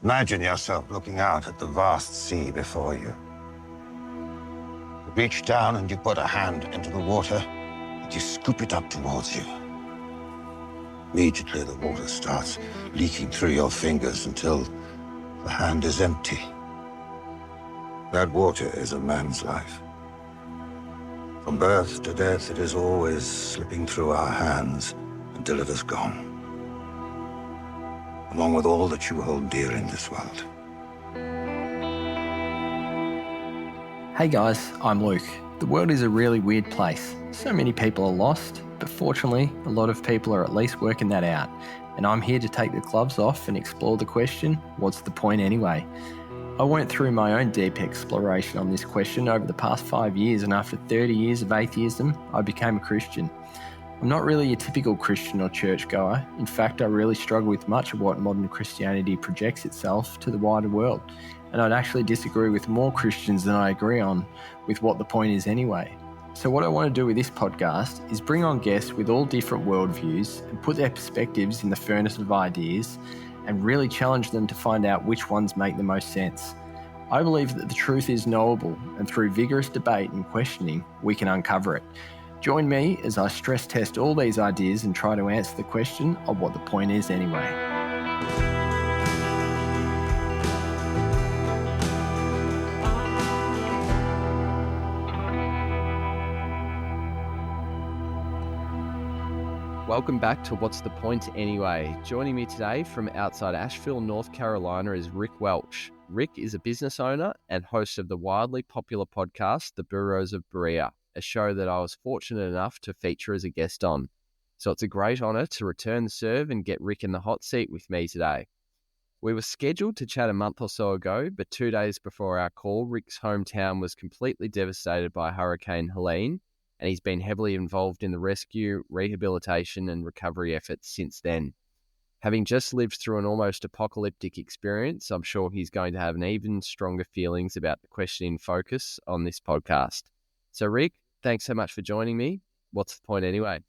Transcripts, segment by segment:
Imagine yourself looking out at the vast sea before you. You reach down and you put a hand into the water and you scoop it up towards you. Immediately the water starts leaking through your fingers until the hand is empty. That water is a man's life. From birth to death, it is always slipping through our hands until it is gone, along with all that you hold dear in this world. Hey guys, I'm Luke. The world is a really weird place. So many people are lost, but fortunately, a lot of people are at least working that out. And I'm here to take the gloves off and explore the question, what's the point anyway? I went through my own deep exploration on this question over the past 5 years, and after 30 years of atheism, I became a Christian. I'm not really a typical Christian or churchgoer. In fact, I really struggle with much of what modern Christianity projects itself to the wider world. And I'd actually disagree with more Christians than I agree on with what the point is anyway. So what I want to do with this podcast is bring on guests with all different worldviews and put their perspectives in the furnace of ideas and really challenge them to find out which ones make the most sense. I believe that the truth is knowable, and through vigorous debate and questioning, we can uncover it. Join me as I stress test all these ideas and try to answer the question of what the point is anyway. Welcome back to What's the Point Anyway? Joining me today from outside Asheville, North Carolina is Rick Welch. Rick is a business owner and host of the wildly popular podcast, The Burros of Berea, a show that I was fortunate enough to feature as a guest on. So it's a great honour to return the serve and get Rick in the hot seat with me today. We were scheduled to chat a month or so ago, but 2 days before our call, Rick's hometown was completely devastated by Hurricane Helene, and he's been heavily involved in the rescue, rehabilitation, and recovery efforts since then. Having just lived through an almost apocalyptic experience, I'm sure he's going to have an even stronger feelings about the question in focus on this podcast. So, Rick, thanks so much for joining me. What's the point anyway?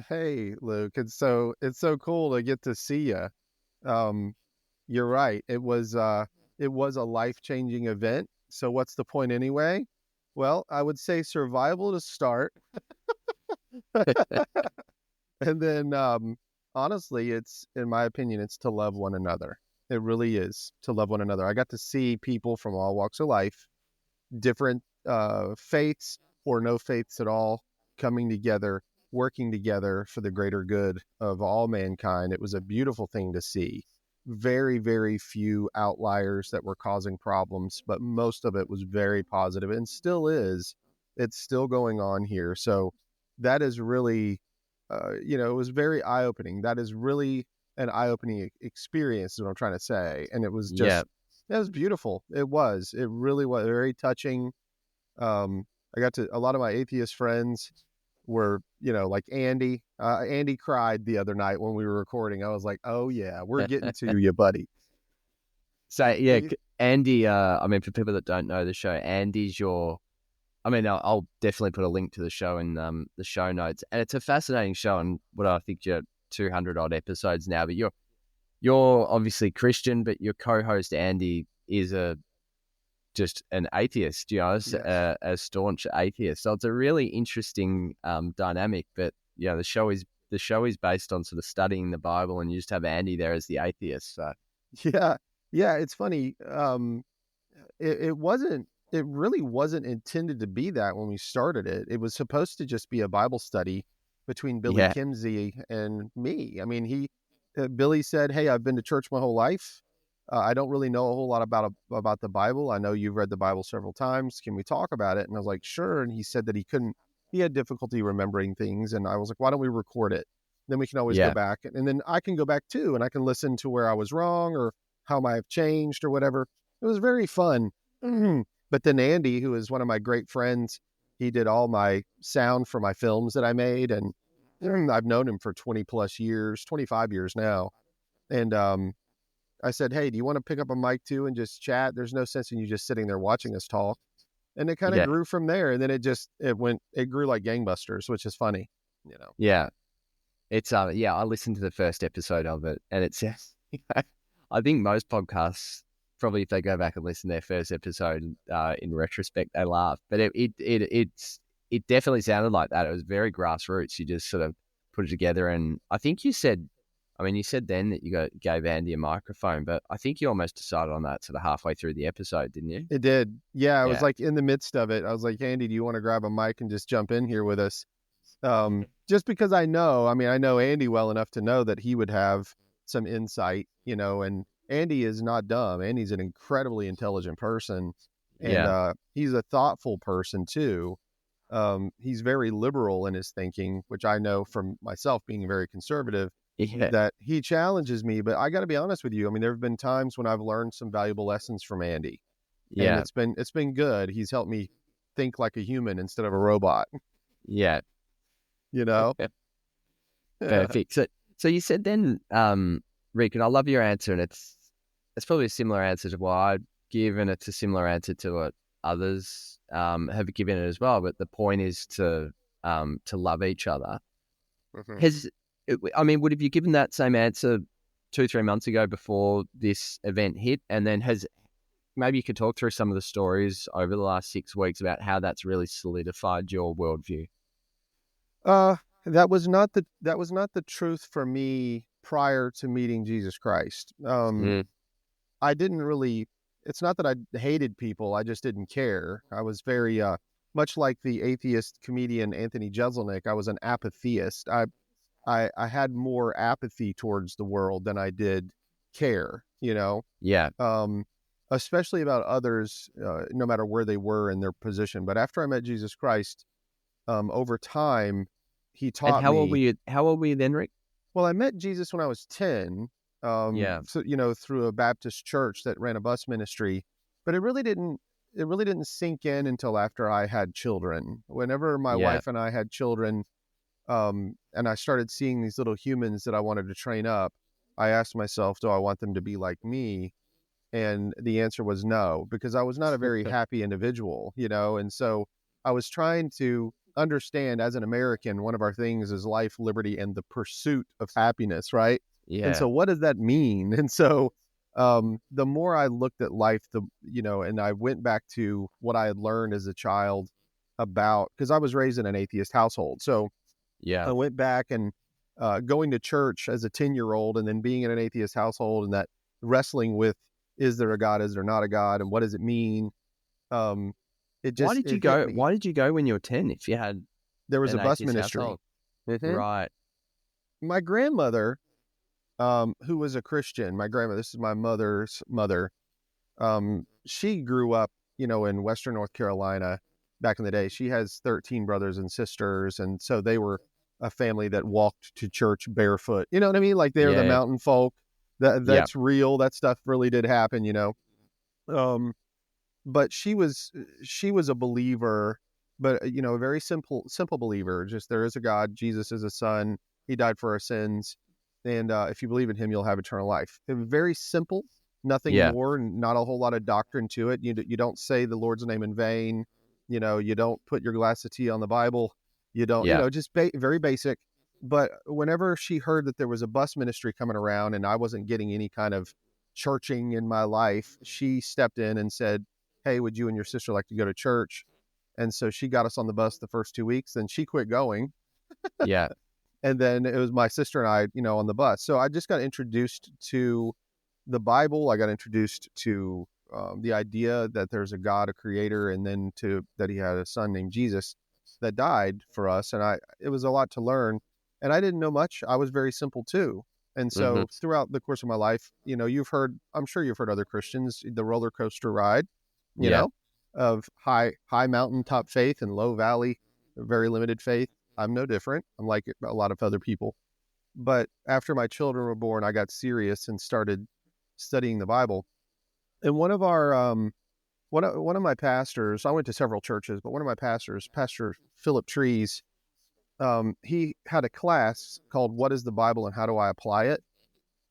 Hey, Luke, it's so cool to get to see you. You're right. It was a life-changing event. So what's the point anyway? Well, I would say survival to start. And then, honestly, in my opinion, it's to love one another. It really is to love one another. I got to see people from all walks of life, different faiths or no faiths at all, coming together, working together for the greater good of all mankind. It was a beautiful thing to see. Very, very few outliers that were causing problems, but most of it was very positive and still is. It's still going on here. So that is really, it was very eye-opening. That is really an eye-opening experience is what I'm trying to say. And it was just, It was beautiful. It really was very touching. I got to, a lot of my atheist friends were, like Andy. Andy cried the other night when we were recording. I was like, oh yeah, we're getting to you, buddy. So yeah, Andy, for people that don't know the show, Andy's I'll definitely put a link to the show in the show notes. And it's a fascinating show, and what I think you're 200 odd episodes now, but you're obviously Christian, but your co-host Andy is just an atheist, yes. A staunch atheist. So it's a really interesting dynamic. But the show is based on sort of studying the Bible, and you just have Andy there as the atheist. So yeah, it's funny. It really wasn't intended to be that when we started it. It was supposed to just be a Bible study between Billy Kimsey and me. I mean, Billy said, "Hey, I've been to church my whole life. I don't really know a whole lot about the Bible. I know you've read the Bible several times. Can we talk about it?" And I was like, "Sure." And he said that he had difficulty remembering things. And I was like, "Why don't we record it? Then we can always go back. And then I can go back too, and I can listen to where I was wrong or how I have changed or whatever." It was very fun. But then Andy, who is one of my great friends, he did all my sound for my films that I made. And I've known him for 20 plus years, 25 years now. And, I said, "Hey, do you want to pick up a mic too and just chat? There's no sense in you just sitting there watching us talk." And it kind of grew from there. And then it grew like gangbusters, which is funny, Yeah. It's, I listened to the first episode of it, and it's, I think most podcasts, probably if they go back and listen to their first episode, in retrospect, they laugh. But it definitely sounded like that. It was very grassroots. You just sort of put it together. And I think you said then that you gave Andy a microphone, but I think you almost decided on that sort of halfway through the episode, didn't you? It did. Yeah, I was Yeah. like in the midst of it. I was like, Andy, do you want to grab a mic and just jump in here with us? Just because I know Andy well enough to know that he would have some insight, and Andy is not dumb. Andy's an incredibly intelligent person, and he's a thoughtful person too. He's very liberal in his thinking, which I know from myself being very conservative, that he challenges me. But I got to be honest with you. I mean, there have been times when I've learned some valuable lessons from Andy. Yeah. And it's been good. He's helped me think like a human instead of a robot. Yeah. Perfect. So you said then, Rick, and I love your answer, and it's probably a similar answer to what I'd give, and it's a similar answer to what others have given it as well. But the point is to love each other. Mm-hmm. Would have you given that same answer 2-3 months ago before this event hit? And then maybe you could talk through some of the stories over the last 6 weeks about how that's really solidified your worldview. That was not the truth for me prior to meeting Jesus Christ. I didn't really, it's not that I hated people. I just didn't care. I was very, much like the atheist comedian Anthony Jeselnik, I was an apatheist. I had more apathy towards the world than I did care, Yeah. Especially about others, no matter where they were in their position. But after I met Jesus Christ, over time, he taught me. And how old were you then, Rick? Well, I met Jesus when I was 10. So, through a Baptist church that ran a bus ministry, but it really didn't sink in until after I had children. Whenever my wife and I had children, and I started seeing these little humans that I wanted to train up, I asked myself, do I want them to be like me? And the answer was no, because I was not a very happy individual, and so I was trying to understand, as an American, one of our things is life, liberty, and the pursuit of happiness, right? Yeah. And so what does that mean? And so the more I looked at life, and I went back to what I had learned as a child about, because I was raised in an atheist household. So I went back and going to church as a 10-year-old and then being in an atheist household, and that wrestling with, is there a God? Is there not a God? And what does it mean? Why did you go when you were 10? If you had, there was a bus ministry. Mm-hmm. Right. My grandmother, who was a Christian, this is my mother's mother. She grew up, in Western North Carolina back in the day. She has 13 brothers and sisters. And so they were a family that walked to church barefoot. You know what I mean? Like they're the mountain folk. That's real. That stuff really did happen, but she was a believer, but a very simple believer. Just, there is a God, Jesus is a son, he died for our sins, and if you believe in him, you'll have eternal life. It was very simple, nothing more, not a whole lot of doctrine to it. You don't say the Lord's name in vain. You don't put your glass of tea on the Bible. You don't, just very basic. But whenever she heard that there was a bus ministry coming around and I wasn't getting any kind of churching in my life, she stepped in and said, hey, would you and your sister like to go to church? And so she got us on the bus the first 2 weeks, then she quit going. Yeah. And then it was my sister and I, on the bus. So I just got introduced to the Bible. I got introduced to the idea that there's a God, a creator, and then that he had a son named Jesus that died for us. And it was a lot to learn. And I didn't know much. I was very simple too. And so throughout the course of my life, I'm sure you've heard other Christians, the roller coaster ride, of high mountaintop faith and low valley, very limited faith. I'm no different. I'm like a lot of other people. But after my children were born, I got serious and started studying the Bible. And one of my pastors, I went to several churches, but one of my pastors, Pastor Philip Trees, he had a class called What is the Bible and How Do I Apply It?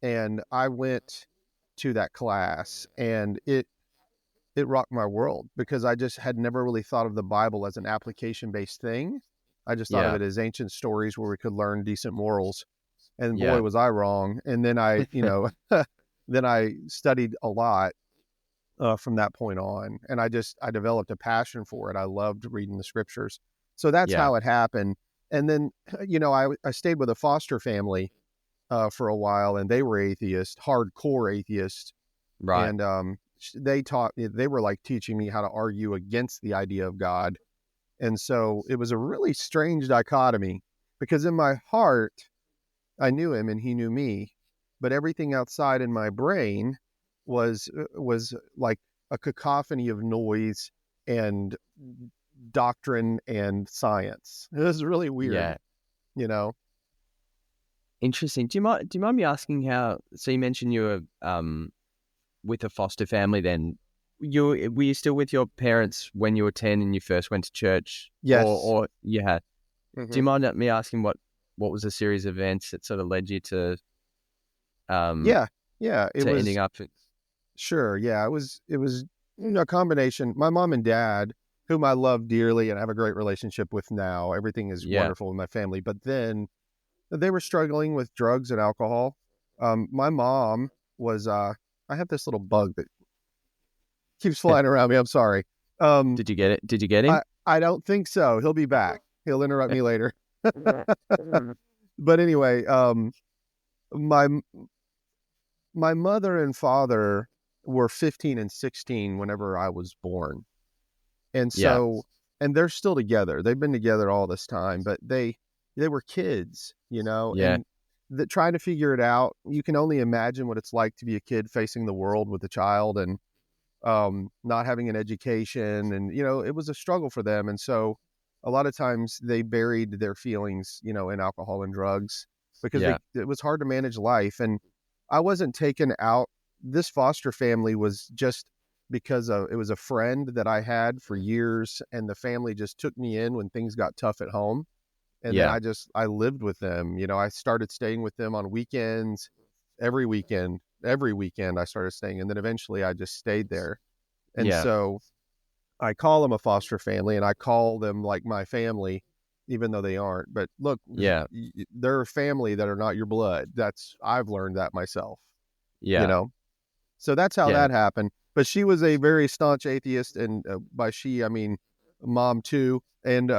And I went to that class, and it rocked my world, because I just had never really thought of the Bible as an application-based thing. I just thought of it as ancient stories where we could learn decent morals. And boy, was I wrong. And then I, then I studied a lot from that point on, and I developed a passion for it. I loved reading the scriptures, so that's Yeah. how it happened. And then, I stayed with a foster family for a while, and they were atheists, hardcore atheists, Right. and they were like teaching me how to argue against the idea of God. And so it was a really strange dichotomy, because in my heart I knew him and he knew me, but everything outside in my brain was like a cacophony of noise and doctrine and science. It was really weird, Yeah. you know. Interesting. Do you mind me asking how? So you mentioned you were with a foster family. Then were you still with your parents when you were 10 and you first went to church? Yes. Or you had? Mhm. Do you mind me asking what was a series of events that sort of led you to Yeah, it to was. ending up? Sure. Yeah, it was a combination. My mom and dad, whom I love dearly and have a great relationship with now. Everything is Yeah. wonderful in my family. But then they were struggling with drugs and alcohol. My mom was. I have this little bug that keeps flying around me. I'm sorry. Did you get it? Did you get him? I don't think so. He'll be back. He'll interrupt me later. But anyway, my my mother and father were 15 and 16 whenever I was born. And Yeah. so, and they're still together. They've been together all this time, but they were kids, Yeah. and trying to figure it out. You can only imagine what it's like to be a kid facing the world with a child, and not having an education, and it was a struggle for them. And so a lot of times they buried their feelings, in alcohol and drugs, because Yeah. it was hard to manage life. And I wasn't taken out. This foster family was just because it was a friend that I had for years, and the family just took me in when things got tough at home. And then Yeah. I lived with them. I started staying with them on weekends, every weekend. Every weekend I started staying, and then eventually I just stayed there. And Yeah. so I call them a foster family, and I call them like my family, even though they aren't. But look, Yeah. they're a family that are not your blood. I've learned that myself, Yeah. So that's how Yeah. that happened. But she was a very staunch atheist, and by she I mean mom too. And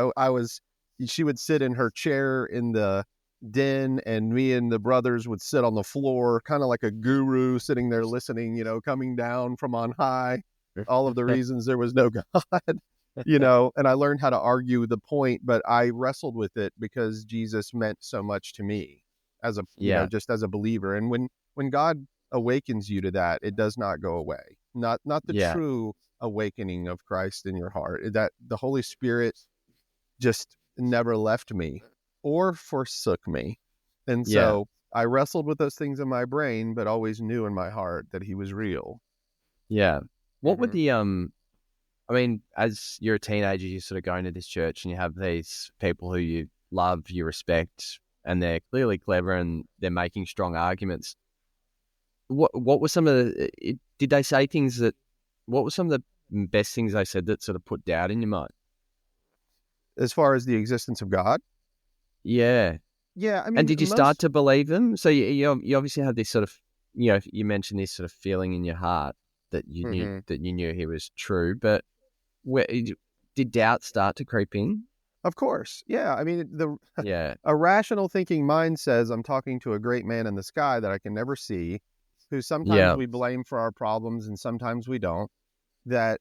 she would sit in her chair in the den, and me and the brothers would sit on the floor, kind of like a guru sitting there listening, coming down from on high, all of the reasons there was no God, and I learned how to argue the point, but I wrestled with it because Jesus meant so much to me as Yeah. just as a believer. And when God awakens you to that, it does not go away. Not the Yeah. true awakening of Christ in your heart. That the Holy Spirit just never left me or forsook me. And Yeah. so I wrestled with those things in my brain, but always knew in my heart that he was real. Yeah. What were Mhm. the I mean, as you're a teenager, you're sort of going to this church and you have these people who you love, you respect, and they're clearly clever and they're making strong arguments. What were some of did they say things what were some of the best things they said that sort of put doubt in your mind? As far as the existence of God, Yeah. yeah, I And mean, did you start to believe them? So you obviously had this sort of, you mentioned this sort of feeling in your heart that Mhm. you knew he was true, but did doubt start to creep in? Of course, yeah. I mean, Yeah. a rational thinking mind says I'm talking to a great man in the sky that I can never see, who sometimes Yeah. we blame for our problems and sometimes we don't. That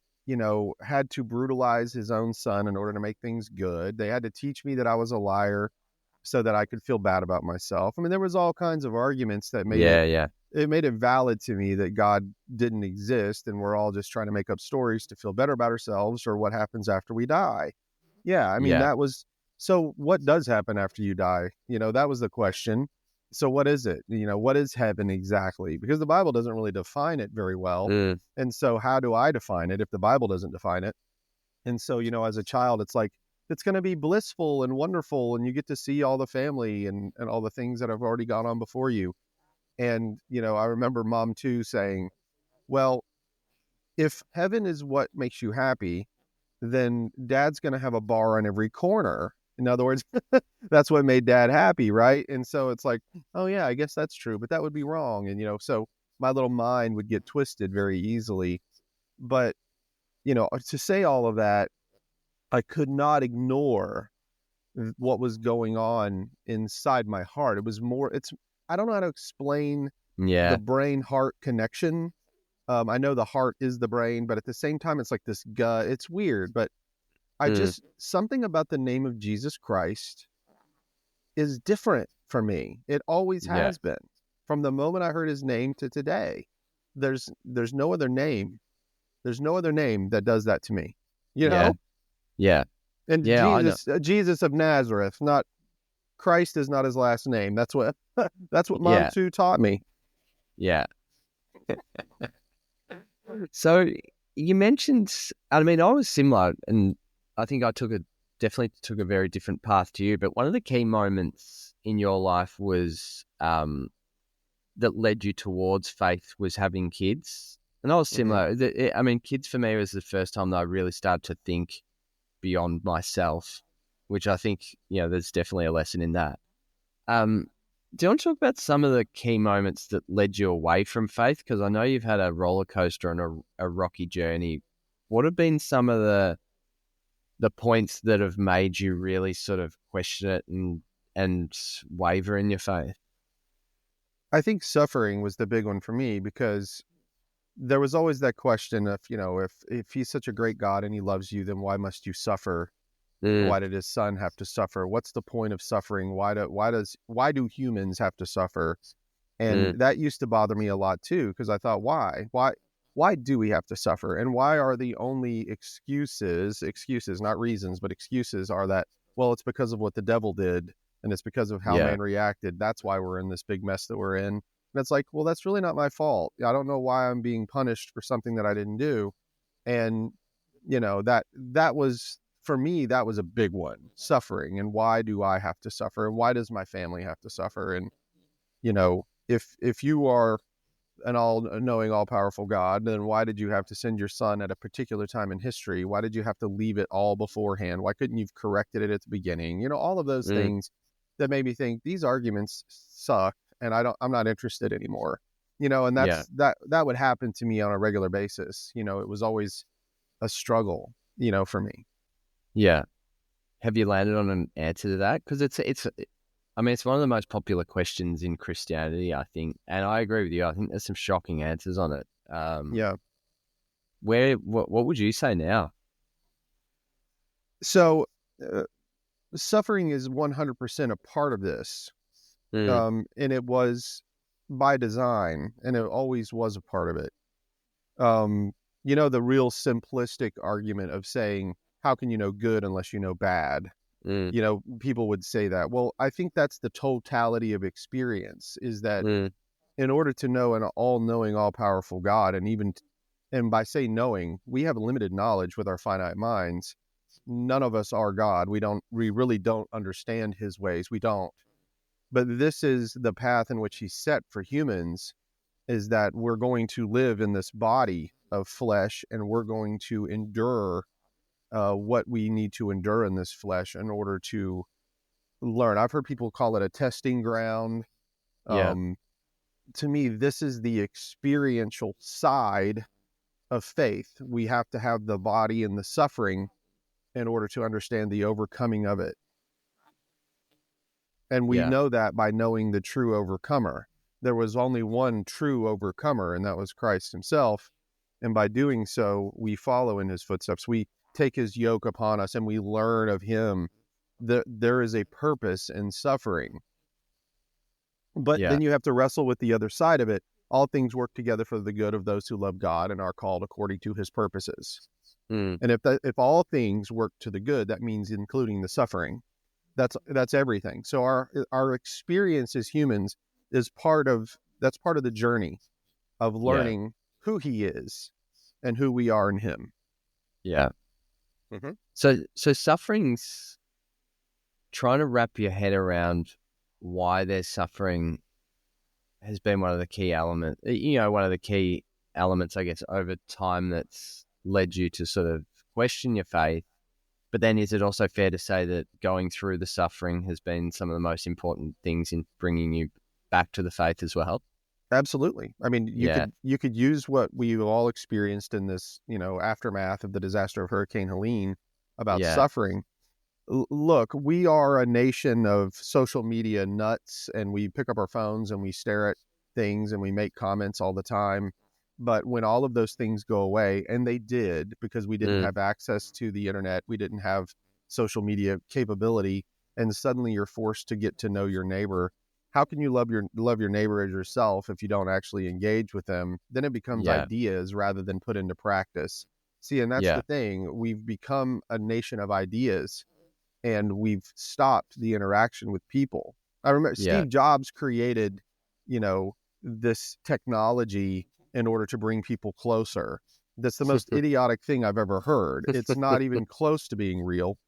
had to brutalize his own son in order to make things good. They had to teach me that I was a liar so that I could feel bad about myself. I mean, there was all kinds of arguments that Yeah. Yeah. made it valid to me that God didn't exist, and we're all just trying to make up stories to feel better about ourselves or what happens after we die. Yeah, I mean, Yeah. that was. So what does happen after you die? That was the question. So what is it? What is heaven exactly? Because the Bible doesn't really define it very well. Mm, And so how do I define it if the Bible doesn't define it? And so, as a child, it's like, it's going to be blissful and wonderful, and you get to see all the family and all the things that have already gone on before you. And, I remember mom too saying, well, if heaven is what makes you happy, then dad's going to have a bar on every corner. In other words, that's what made dad happy, right? And so it's like, oh yeah, I guess that's true, but that would be wrong. And so my little mind would get twisted very easily. But, to say all of that, I could not ignore what was going on inside my heart. It was more, I don't know how to explain the brain heart connection. I know the heart is the brain, but at the same time, it's like this gut. It's weird, but something about the name of Jesus Christ is different for me. It always has been. From the moment I heard his name to today, there's no other name. There's no other name that does that to me. Yeah. And Jesus of Nazareth, not Christ is not his last name. That's what Mom Sue taught me. Yeah. So you mentioned, I mean, I was similar, and I think I definitely took a very different path to you. But one of the key moments in your life was that led you towards faith was having kids, and I was similar. I mean, kids for me was the first time that I really started to think beyond myself, which I think there's definitely a lesson in that. Do you want to talk about some of the key moments that led you away from faith? Because I know you've had a roller coaster and a rocky journey. What have been some of the points that have made you really sort of question it and waver in your faith? I think suffering was the big one for me, because there was always that question of, if he's such a great God and he loves you, then why must you suffer? Why did his son have to suffer? What's the point of suffering? Why do humans have to suffer? And that used to bother me a lot too, because I thought, why do we have to suffer? And why are the only excuses, not reasons, but excuses are that, well, it's because of what the devil did, and it's because of how man reacted. That's why we're in this big mess that we're in. And it's like, well, that's really not my fault. I don't know why I'm being punished for something that I didn't do. And, that was, for me, that was a big one, suffering. And why do I have to suffer? And why does my family have to suffer? And, if you are an all-knowing, all-powerful God, then why did you have to send your son at a particular time in history? Why did you have to leave it all beforehand? Why couldn't you have corrected it at the beginning? All of those things that made me think these arguments suck, and I'm not interested anymore. And that would happen to me on a regular basis. It was always a struggle, for me. Yeah. Have you landed on an answer to that? Because it's one of the most popular questions in Christianity, I think. And I agree with you. I think there's some shocking answers on it. What would you say now? So suffering is 100% a part of this. And it was by design, and it always was a part of it. The real simplistic argument of saying, how can you know good unless you know bad? People would say that. Well, I think that's the totality of experience, is that in order to know an all-knowing, all-powerful God, and by saying knowing, we have limited knowledge with our finite minds. None of us are God. We really don't understand his ways. We don't. But this is the path in which he set for humans, is that we're going to live in this body of flesh, and we're going to endure what we need to endure in this flesh in order to learn. I've heard people call it a testing ground. To me, this is the experiential side of faith. We have to have the body and the suffering in order to understand the overcoming of it. And we know that by knowing the true overcomer. There was only one true overcomer, and that was Christ himself. And by doing so, we follow in his footsteps. We take his yoke upon us, and we learn of him. There is a purpose in suffering. But then you have to wrestle with the other side of it. All things work together for the good of those who love God and are called according to his purposes. And if all things work to the good, that means including the suffering. That's everything. So our experience as humans is part of the journey of learning who he is and who we are in him. Yeah. So suffering's, trying to wrap your head around why there's suffering has been one of the key elements, I guess, over time that's led you to sort of question your faith. But then is it also fair to say that going through the suffering has been some of the most important things in bringing you back to the faith as well? Absolutely. I mean, Yeah. you could use what we've all experienced in this, aftermath of the disaster of Hurricane Helene about Yeah. suffering. Look, we are a nation of social media nuts, and we pick up our phones and we stare at things and we make comments all the time. But when all of those things go away, and they did, because we didn't Mm. have access to the internet, we didn't have social media capability, and suddenly you're forced to get to know your neighbor. How can you love your neighbor as yourself if you don't actually engage with them? Then it becomes Yeah. ideas rather than put into practice. See, and that's Yeah. the thing. We've become a nation of ideas, and we've stopped the interaction with people. I remember Yeah. Steve Jobs created, this technology in order to bring people closer. That's the most idiotic thing I've ever heard. It's not even close to being real.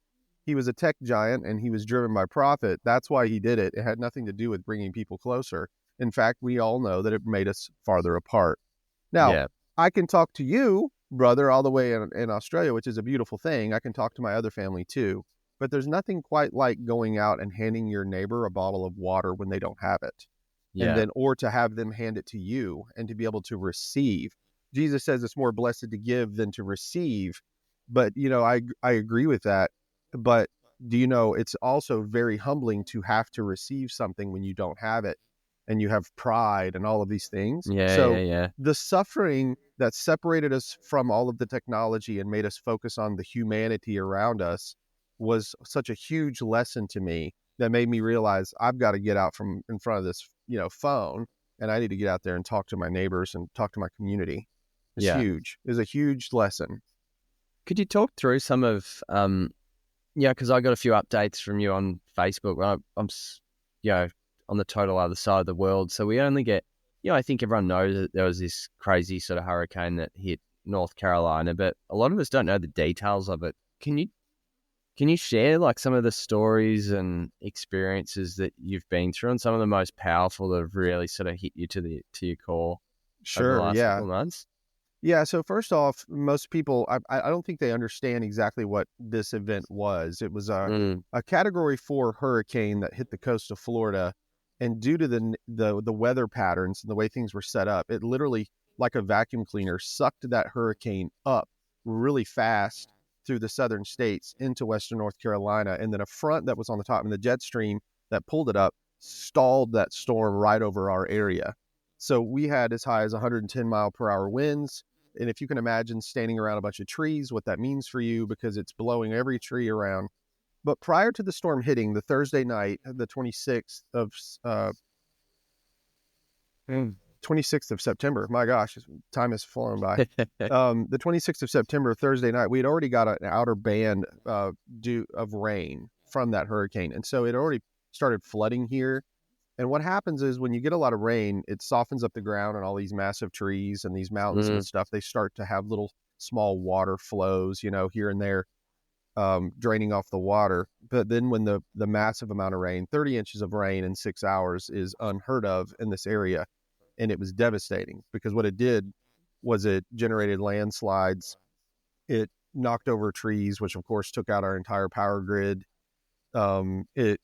He was a tech giant and he was driven by profit. That's why he did it. It had nothing to do with bringing people closer. In fact, we all know that it made us farther apart. Now, Yeah. I can talk to you, brother, all the way in Australia, which is a beautiful thing. I can talk to my other family too. But there's nothing quite like going out and handing your neighbor a bottle of water when they don't have it. And Yeah. then, or to have them hand it to you and to be able to receive. Jesus says it's more blessed to give than to receive. But, I agree with that. But do you know, it's also very humbling to have to receive something when you don't have it, and you have pride and all of these things. Yeah. Yeah. So Yeah. the suffering that separated us from all of the technology and made us focus on the humanity around us was such a huge lesson to me that made me realize I've got to get out from in front of this, phone, and I need to get out there and talk to my neighbors and talk to my community. It's Yeah. huge. It's a huge lesson. Could you talk through some of, yeah, because I got a few updates from you on Facebook. I'm on the total other side of the world. So we only get, I think everyone knows that there was this crazy sort of hurricane that hit North Carolina, but a lot of us don't know the details of it. Can you share like some of the stories and experiences that you've been through and some of the most powerful that have really sort of hit you to your core over the Sure. last couple Yeah. of months? Yeah. So first off, most people, I don't think they understand exactly what this event was. It was Mm. a Category 4 hurricane that hit the coast of Florida, and due to the weather patterns and the way things were set up, it literally, like a vacuum cleaner, sucked that hurricane up really fast through the southern states into western North Carolina, and then a front that was on the top and the jet stream that pulled it up stalled that storm right over our area. So we had as high as 110-mile-per-hour winds. And if you can imagine standing around a bunch of trees, what that means for you, because it's blowing every tree around. But prior to the storm hitting, the Thursday night, the 26th of 26th of September, my gosh, time has flown by. The 26th of September, Thursday night, we had already got an outer band due of rain from that hurricane. And so it already started flooding here. And what happens is when you get a lot of rain, it softens up the ground, and all these massive trees and these mountains and Mm. stuff, they start to have little small water flows, here and there, draining off the water. But then when the massive amount of rain, 30 inches of rain in 6 hours, is unheard of in this area. And it was devastating, because what it did was it generated landslides. It knocked over trees, which of course took out our entire power grid. It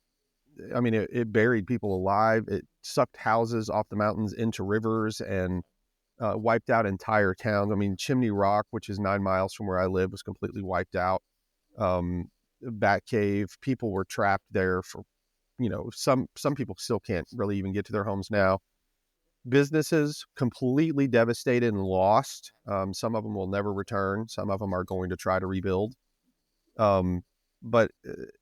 buried people alive. It sucked houses off the mountains into rivers and wiped out entire towns. I mean, Chimney Rock, which is 9 miles from where I live, was completely wiped out. Bat Cave, people were trapped there for, some people still can't really even get to their homes now. Businesses completely devastated and lost. Some of them will never return. Some of them are going to try to rebuild. But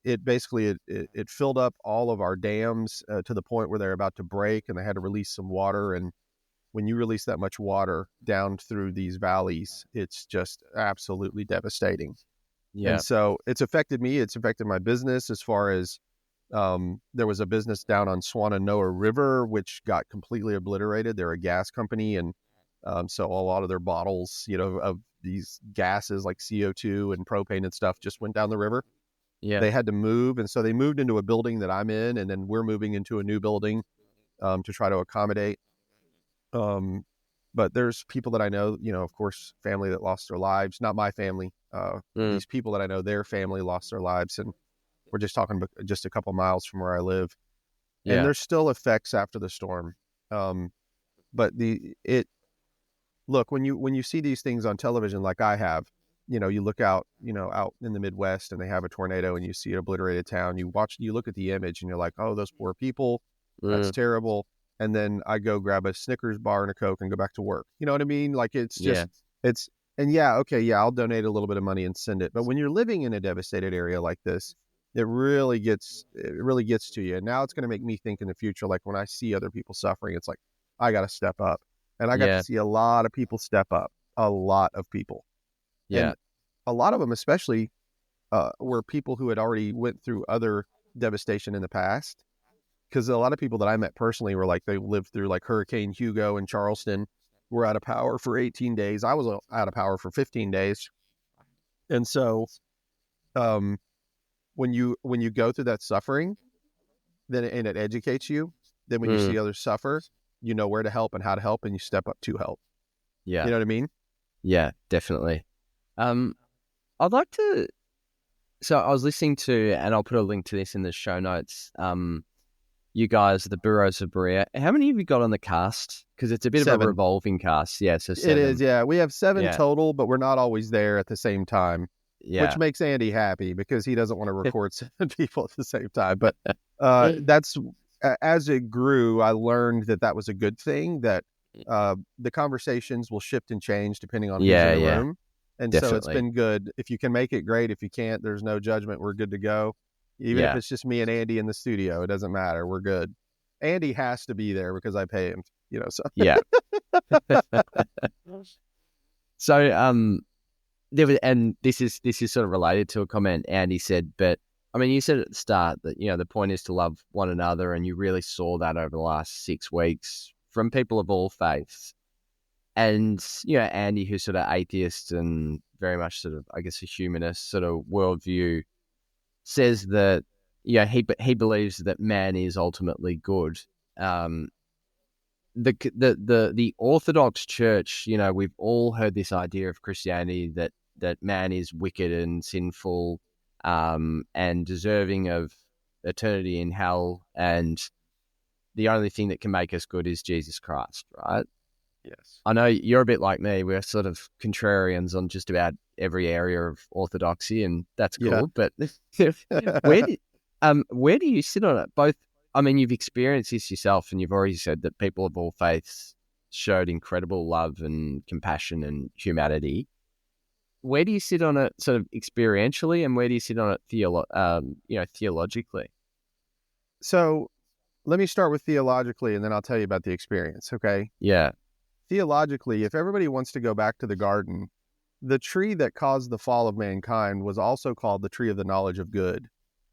it basically it filled up all of our dams to the point where they're about to break, and they had to release some water. And when you release that much water down through these valleys, it's just absolutely devastating. Yeah. And so it's affected me. It's affected my business, as far as there was a business down on Swananoa River, which got completely obliterated. They're a gas company. And so a lot of their bottles, of these gases like CO2 and propane and stuff just went down the river. Yeah. They had to move. And so they moved into a building that I'm in, and then we're moving into a new building to try to accommodate. But there's people that I know, of course, family that lost their lives. Not my family. These people that I know, their family lost their lives. And we're just talking about just a couple miles from where I live. And Yeah. there's still effects after the storm. But look, when you see these things on television, like I have, you look out, out in the Midwest and they have a tornado and you see an obliterated town, you look at the image and you're like, oh, those poor people, that's terrible. And then I go grab a Snickers bar and a Coke and go back to work. You know what I mean? Like I'll donate a little bit of money and send it. But when you're living in a devastated area like this, it really gets to you. And now it's going to make me think in the future, like when I see other people suffering, it's like, I got to step up. And I got to see a lot of people step up, a lot of people. Yeah. And a lot of them, especially, were people who had already went through other devastation in the past. Because a lot of people that I met personally were like, they lived through like Hurricane Hugo in Charleston, were out of power for 18 days. I was out of power for 15 days. And so when you go through that suffering, then it educates you. Then when you see others suffer, you know where to help and how to help, and you step up to help. Yeah. You know what I mean? Yeah, definitely. I'd like to, so I was listening to, and I'll put a link to this in the show notes, you guys, the Bureaus of Berea. How many have you got on the cast? Because it's a bit 7. of a revolving cast. Yeah, so 7. It is, yeah. We have 7 total, but we're not always there at the same time, which makes Andy happy because he doesn't want to record 7 people at the same time. But that's, as it grew, I learned that was a good thing, that the conversations will shift and change depending on who's in the room. And definitely. So it's been good. If you can make it, great. If you can't, there's no judgment. We're good to go. Even if it's just me and Andy in the studio, it doesn't matter. We're good. Andy has to be there because I pay him, so. Yeah. So, there was, and this is sort of related to a comment Andy said, but I mean, you said at the start that, the point is to love one another, and you really saw that over the last 6 weeks from people of all faiths. And, Andy, who's sort of atheist and very much sort of, I guess, a humanist sort of worldview, says that, he believes that man is ultimately good. The Orthodox Church, we've all heard this idea of Christianity that man is wicked and sinful, and deserving of eternity in hell, and the only thing that can make us good is Jesus Christ, right? Yes. I know you're a bit like me. We're sort of contrarians on just about every area of orthodoxy, and that's cool. Yeah. But where do you sit on it? Both, I mean, you've experienced this yourself, and you've already said that people of all faiths showed incredible love and compassion and humanity. Where do you sit on it sort of experientially, and where do you sit on it theologically? So let me start with theologically, and then I'll tell you about the experience, okay? Yeah. Theologically, if everybody wants to go back to the garden, the tree that caused the fall of mankind was also called the tree of the knowledge of good,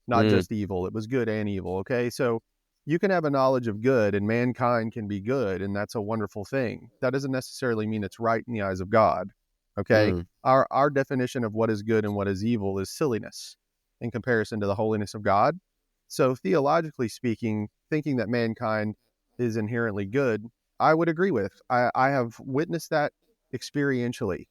not just evil. It was good and evil, okay? So you can have a knowledge of good, and mankind can be good, and that's a wonderful thing. That doesn't necessarily mean it's right in the eyes of God, okay? Our definition of what is good and what is evil is silliness in comparison to the holiness of God. So theologically speaking, thinking that mankind is inherently good, I would agree with. I have witnessed that experientially.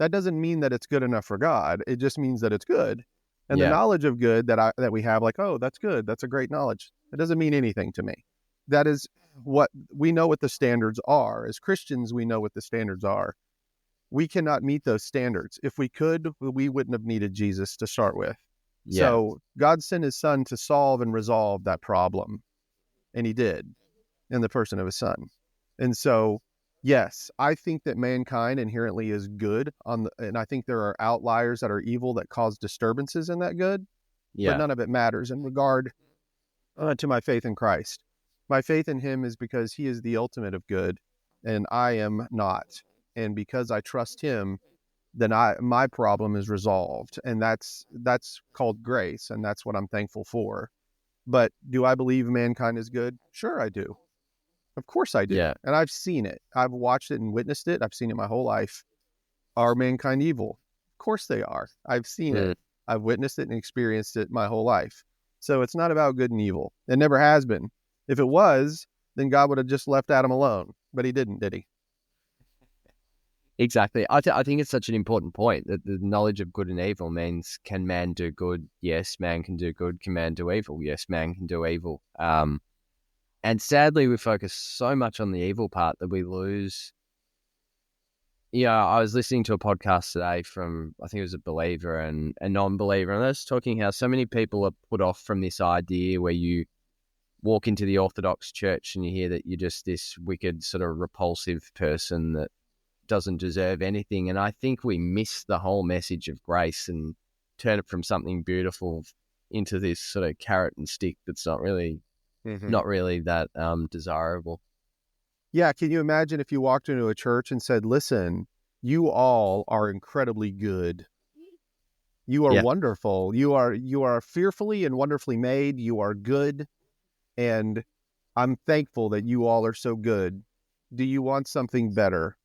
That doesn't mean that it's good enough for God. It just means that it's good. And the knowledge of good that we have, like, oh, that's good, that's a great knowledge, it doesn't mean anything to me. That is what we know what the standards are. As Christians, we know what the standards are. We cannot meet those standards. If we could, we wouldn't have needed Jesus to start with. Yeah. So God sent his son to solve and resolve that problem. And he did in the person of his son. And so, yes, I think that mankind inherently is good and I think there are outliers that are evil that cause disturbances in that good, but none of it matters in regard to my faith in Christ. My faith in him is because he is the ultimate of good and I am not. And because I trust him, then my problem is resolved. And that's called grace. And that's what I'm thankful for. But do I believe mankind is good? Sure, I do. Of course I do. Yeah. And I've seen it. I've watched it and witnessed it. I've seen it my whole life. Are mankind evil? Of course they are. I've seen it. I've witnessed it and experienced it my whole life. So it's not about good and evil. It never has been. If it was, then God would have just left Adam alone. But he didn't, did he? Exactly. I think it's such an important point that the knowledge of good and evil means, can man do good? Yes, man can do good. Can man do evil? Yes, man can do evil. And sadly, we focus so much on the evil part that we lose. I was listening to a podcast today from, I think it was a believer and a non-believer, and they was talking how so many people are put off from this idea where you walk into the Orthodox church and you hear that you're just this wicked, sort of repulsive person that doesn't deserve anything. And I think we miss the whole message of grace and turn it from something beautiful into this sort of carrot and stick that's not really that desirable. Yeah, can you imagine if you walked into a church and said, listen, you all are incredibly good. You are wonderful. You are fearfully and wonderfully made. You are good. And I'm thankful that you all are so good. Do you want something better?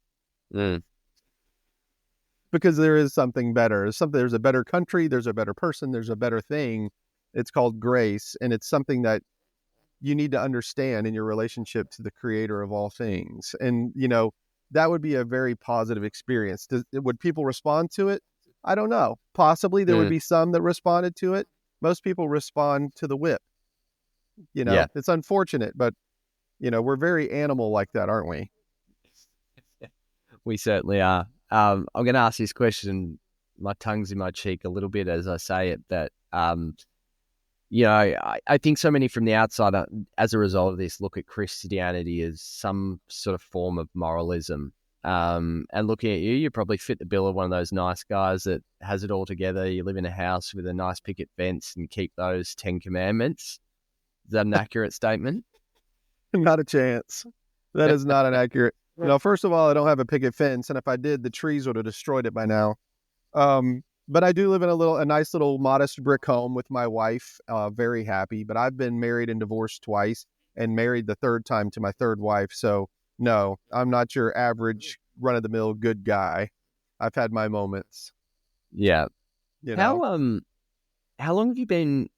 Because there is something better. There's a better country. There's a better person. There's a better thing. It's called grace. And it's something that you need to understand in your relationship to the creator of all things. And, that would be a very positive experience. Would people respond to it? I don't know. Possibly there would be some that responded to it. Most people respond to the whip. It's unfortunate, but, we're very animal like that, aren't we? We certainly are. I'm going to ask this question. My tongue's in my cheek a little bit as I say it, but I think so many from the outside, as a result of this, look at Christianity as some sort of form of moralism. And looking at you, you probably fit the bill of one of those nice guys that has it all together. You live in a house with a nice picket fence and keep those 10 commandments. Is that an accurate statement? Not a chance. That is not an accurate. First of all, I don't have a picket fence, and if I did, the trees would have destroyed it by now. But I do live in a nice little modest brick home with my wife. Very happy. But I've been married and divorced twice, and married the third time to my third wife. So no, I'm not your average run-of-the-mill good guy. I've had my moments. Yeah. How long have you been?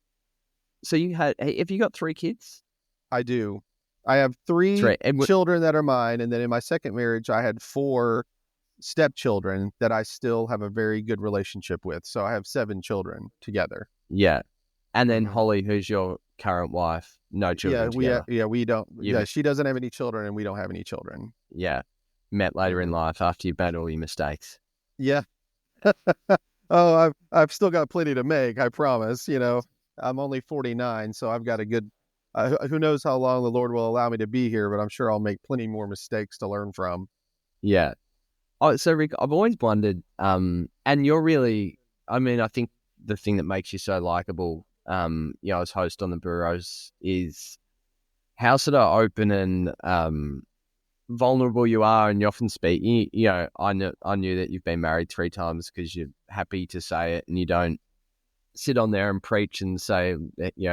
So have you got 3 kids? I do. I have 3 children that are mine, and then in my second marriage, I had 4 stepchildren that I still have a very good relationship with. So I have 7 children together. Yeah. And then Holly, who's your current wife, no children together. We don't. She doesn't have any children, and we don't have any children. Yeah. Met later in life after you've made all your mistakes. Yeah. Oh, I've still got plenty to make, I promise. I'm only 49, so I've got a good, who knows how long the Lord will allow me to be here, but I'm sure I'll make plenty more mistakes to learn from. Yeah. Oh, so Rick, I've always wondered, and you're really, I think the thing that makes you so likable, as host on the Burrows is how sort of open and vulnerable you are, and you often speak. I knew that you've been married 3 times because you're happy to say it, and you don't sit on there and preach and say,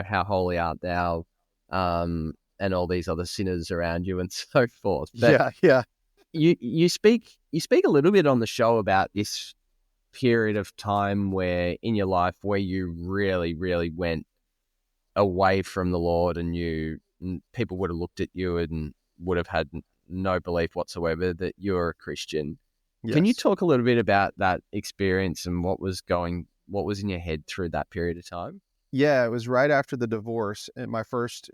how holy art thou, and all these other sinners around you and so forth. But yeah. You speak a little bit on the show about this period of time where in your life where you really, really went away from the Lord, and people would have looked at you and would have had no belief whatsoever that you're a Christian. Yes. Can you talk a little bit about that experience and what was in your head through that period of time? Yeah, it was right after the divorce, and my first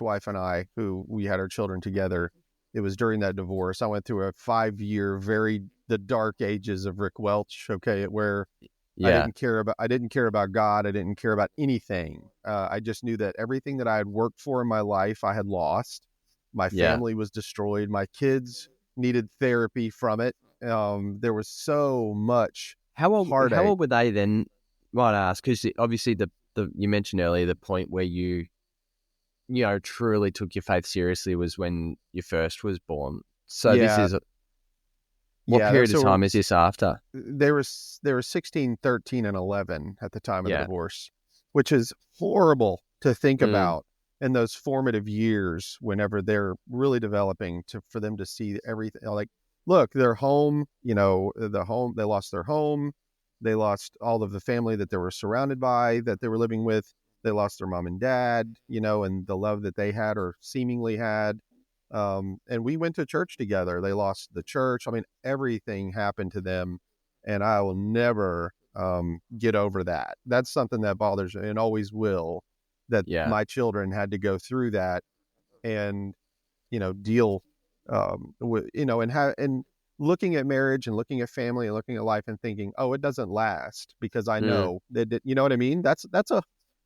wife and I, who we had our children together. It was during that divorce. I went through a 5-year, the dark ages of Rick Welch. Okay, where I didn't care about God. I didn't care about anything. I just knew that everything that I had worked for in my life, I had lost. My family was destroyed. My kids needed therapy from it. There was so much heartache. How old were they then? Might I ask? Because obviously you mentioned earlier the point where you truly took your faith seriously was when your first was born. So this is what period of time is this after? They were 16, 13, and 11 at the time of the divorce, which is horrible to think about in those formative years whenever they're really developing for them to see everything. Like, look, their home, they lost their home. They lost all of the family that they were surrounded by, that they were living with. They lost their mom and dad, and the love that they had or seemingly had. And we went to church together. They lost the church. Everything happened to them, and I will never get over that. That's something that bothers me and always will, that my children had to go through that. and, deal with, and looking at marriage and looking at family and looking at life and thinking, oh, it doesn't last because I know that, you know what I mean?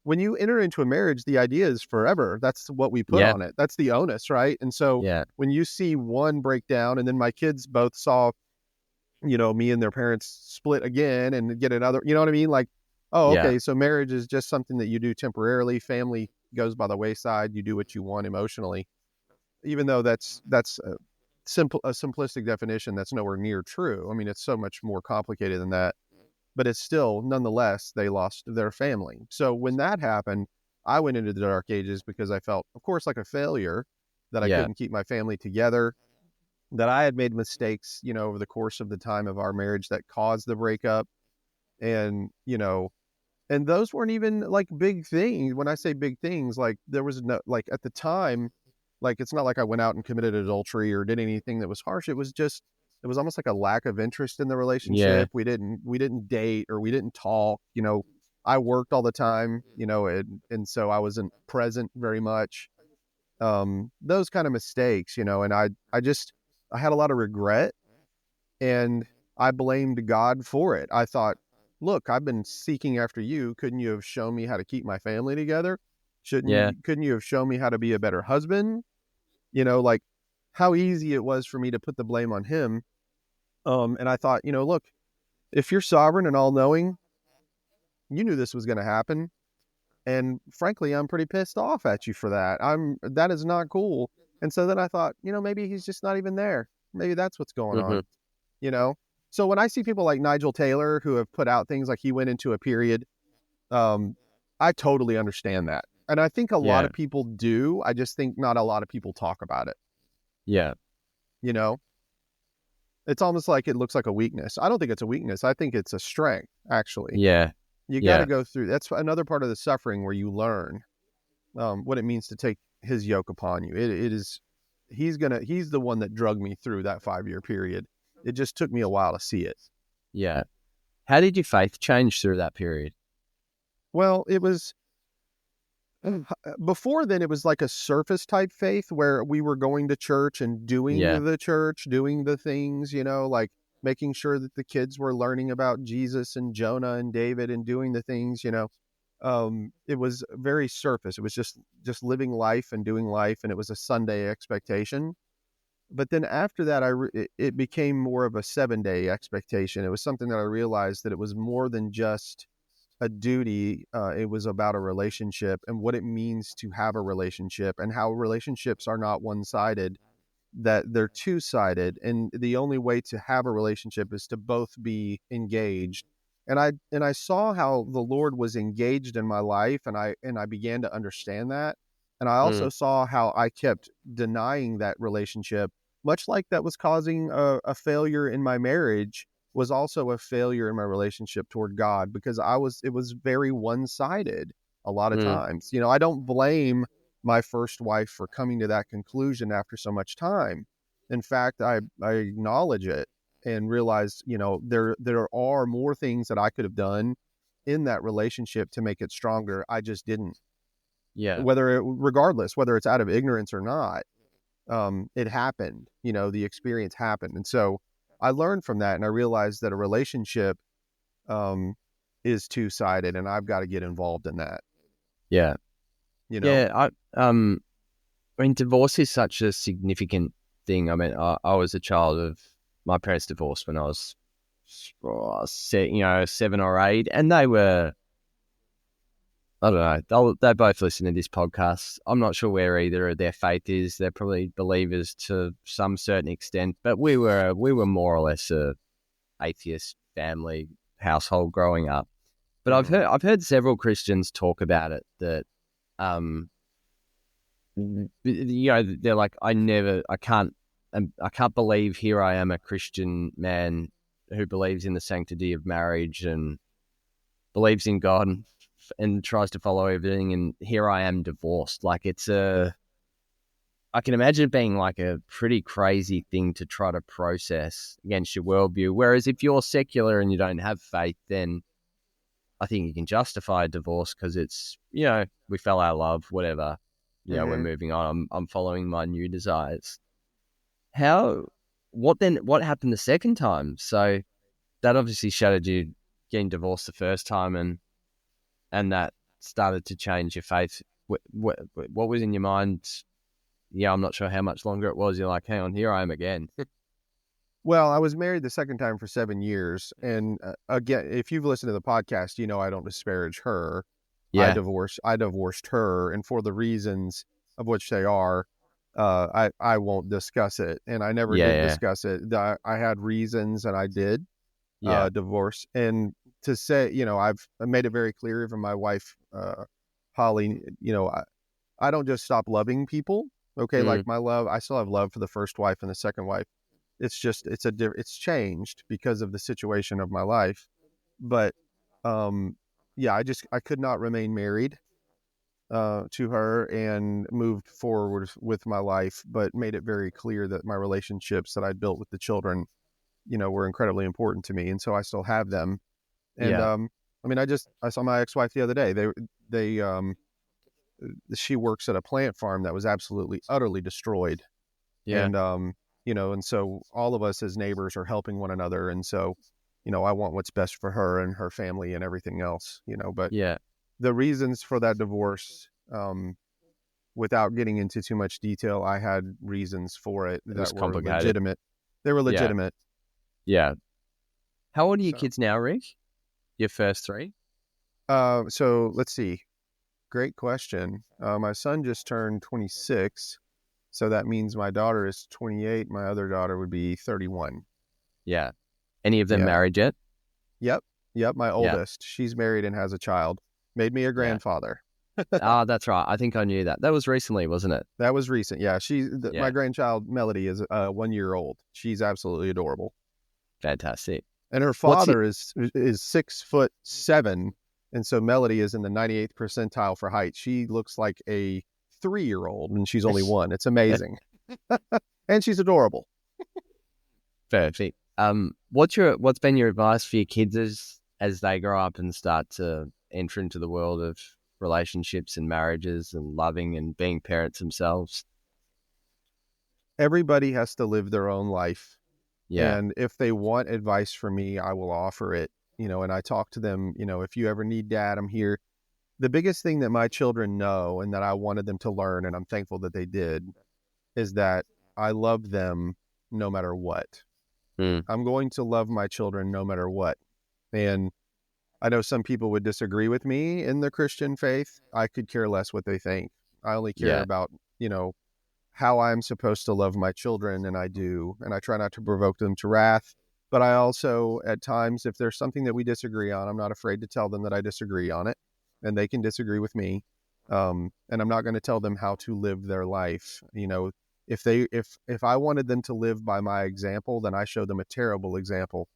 When you enter into a marriage, the idea is forever. That's what we put on it. That's the onus, right? And so when you see one break down, and then my kids both saw, me and their parents split again and get another, you know what I mean? Like, oh, okay, so marriage is just something that you do temporarily. Family goes by the wayside. You do what you want emotionally, even though that's a simplistic definition that's nowhere near true. I mean, it's so much more complicated than that, but it's still, nonetheless, they lost their family. So when that happened, I went into the dark ages because I felt, of course, like a failure, that I couldn't keep my family together, that I had made mistakes, over the course of the time of our marriage that caused the breakup. And, and those weren't even like big things. When I say big things, like there was no, like at the time, like it's not like I went out and committed adultery or did anything that was harsh. It was almost like a lack of interest in the relationship. We didn't date, or we didn't talk. I worked all the time, and so I wasn't present very much. Those kind of mistakes, and I had a lot of regret, and I blamed God for it. I thought, look, I've been seeking after you. Couldn't you have shown me how to keep my family together? Couldn't you have shown me how to be a better husband? Like how easy it was for me to put the blame on him. And I thought, look, if you're sovereign and all knowing, you knew this was going to happen. And frankly, I'm pretty pissed off at you for that. That is not cool. And so then I thought, maybe he's just not even there. Maybe that's what's going on, So when I see people like Nigel Taylor who have put out things like he went into a period, I totally understand that. And I think a lot of people do. I just think not a lot of people talk about it. Yeah. It's almost like it looks like a weakness. I don't think it's a weakness. I think it's a strength, actually. Yeah. You got to go through. That's another part of the suffering where you learn what it means to take his yoke upon you. He's the one that drug me through that 5-year period. It just took me a while to see it. Yeah. How did your faith change through that period? Well, it was before then, it was like a surface type faith where we were going to church and doing the church, doing the things, like making sure that the kids were learning about Jesus and Jonah and David and doing the things, it was very surface. It was just living life and doing life. And it was a Sunday expectation. But then after that, it became more of a 7-day expectation. It was something that I realized that it was more than just a duty. It was about a relationship and what it means to have a relationship, and how relationships are not one-sided, that they're two-sided. And the only way to have a relationship is to both be engaged. And I saw how the Lord was engaged in my life, and I began to understand that. And I also saw how I kept denying that relationship, much like that was causing a failure in my marriage, was also a failure in my relationship toward God, because it was very one-sided a lot of times. I don't blame my first wife for coming to that conclusion after so much time. In fact, I acknowledge it and realize, there are more things that I could have done in that relationship to make it stronger. I just didn't. Yeah. Regardless, whether it's out of ignorance or not, it happened, the experience happened. And so I learned from that, and I realized that a relationship is two-sided, and I've got to get involved in that. Yeah. Yeah. I mean, divorce is such a significant thing. I mean, I was a child of my parents divorced when I was, 7 or 8, and they were, I don't know, they both listen to this podcast. I'm not sure where either of their faith is. They're probably believers to some certain extent, but we were more or less a atheist family household growing up. But I've heard several Christians talk about it, that they're like, I can't believe here I am, a Christian man who believes in the sanctity of marriage and believes in God and tries to follow everything, and here I am divorced. Like, I can imagine it being like a pretty crazy thing to try to process against your worldview. Whereas if you're secular and you don't have faith, then I think you can justify a divorce because it's, we fell out of love, whatever. we're moving on. I'm following my new desires. What happened the second time? So that obviously shattered you getting divorced the first time, and that started to change your faith. What was in your mind? Yeah, I'm not sure how much longer it was. You're like, hang on, here I am again. Well, I was married the second time for 7 years. And again, if you've listened to the podcast, you know I don't disparage her. Yeah. I divorced her, and for the reasons of which they are, I won't discuss it. And I never did discuss it. I had reasons, and I did divorce. And to say, I made it very clear from my wife, Holly, I don't just stop loving people. Okay. Like my love, I still have love for the first wife and the second wife. It's just, it's changed because of the situation of my life. But, I could not remain married, to her and moved forward with my life, but made it very clear that my relationships that I'd built with the children, were incredibly important to me. And so I still have them. And, I saw my ex-wife the other day. She works at a plant farm that was absolutely, utterly destroyed. Yeah. And, and so all of us as neighbors are helping one another. And so, I want what's best for her and her family and everything else, but the reasons for that divorce, without getting into too much detail, I had reasons for it that were legitimate. They were legitimate. Yeah. How old are your kids now, Rick? Your first three? So let's see. Great question. My son just turned 26. So that means my daughter is 28. My other daughter would be 31. Yeah. Any of them married yet? Yep. My oldest. She's married and has a child. Made me a grandfather. Ah, that's right. I think I knew that. That was recently, wasn't it? That was recent. Yeah. My grandchild, Melody, is 1 year old. She's absolutely adorable. Fantastic. And her father is 6'7", and so Melody is in the 98th percentile for height. She looks like a 3-year-old, and she's only 1. It's amazing, and she's adorable. Perfect. What's been your advice for your kids as they grow up and start to enter into the world of relationships and marriages and loving and being parents themselves? Everybody has to live their own life. Yeah. And if they want advice from me, I will offer it, and I talk to them, if you ever need dad, I'm here. The biggest thing that my children know and that I wanted them to learn, and I'm thankful that they did, is that I love them no matter what. I'm going to love my children no matter what. And I know some people would disagree with me in the Christian faith. I could care less what they think. I only care about, how I'm supposed to love my children, and I do. And I try not to provoke them to wrath. But I also, at times, if there's something that we disagree on, I'm not afraid to tell them that I disagree on it, and they can disagree with me. And I'm not going to tell them how to live their life. If I wanted them to live by my example, then I show them a terrible example,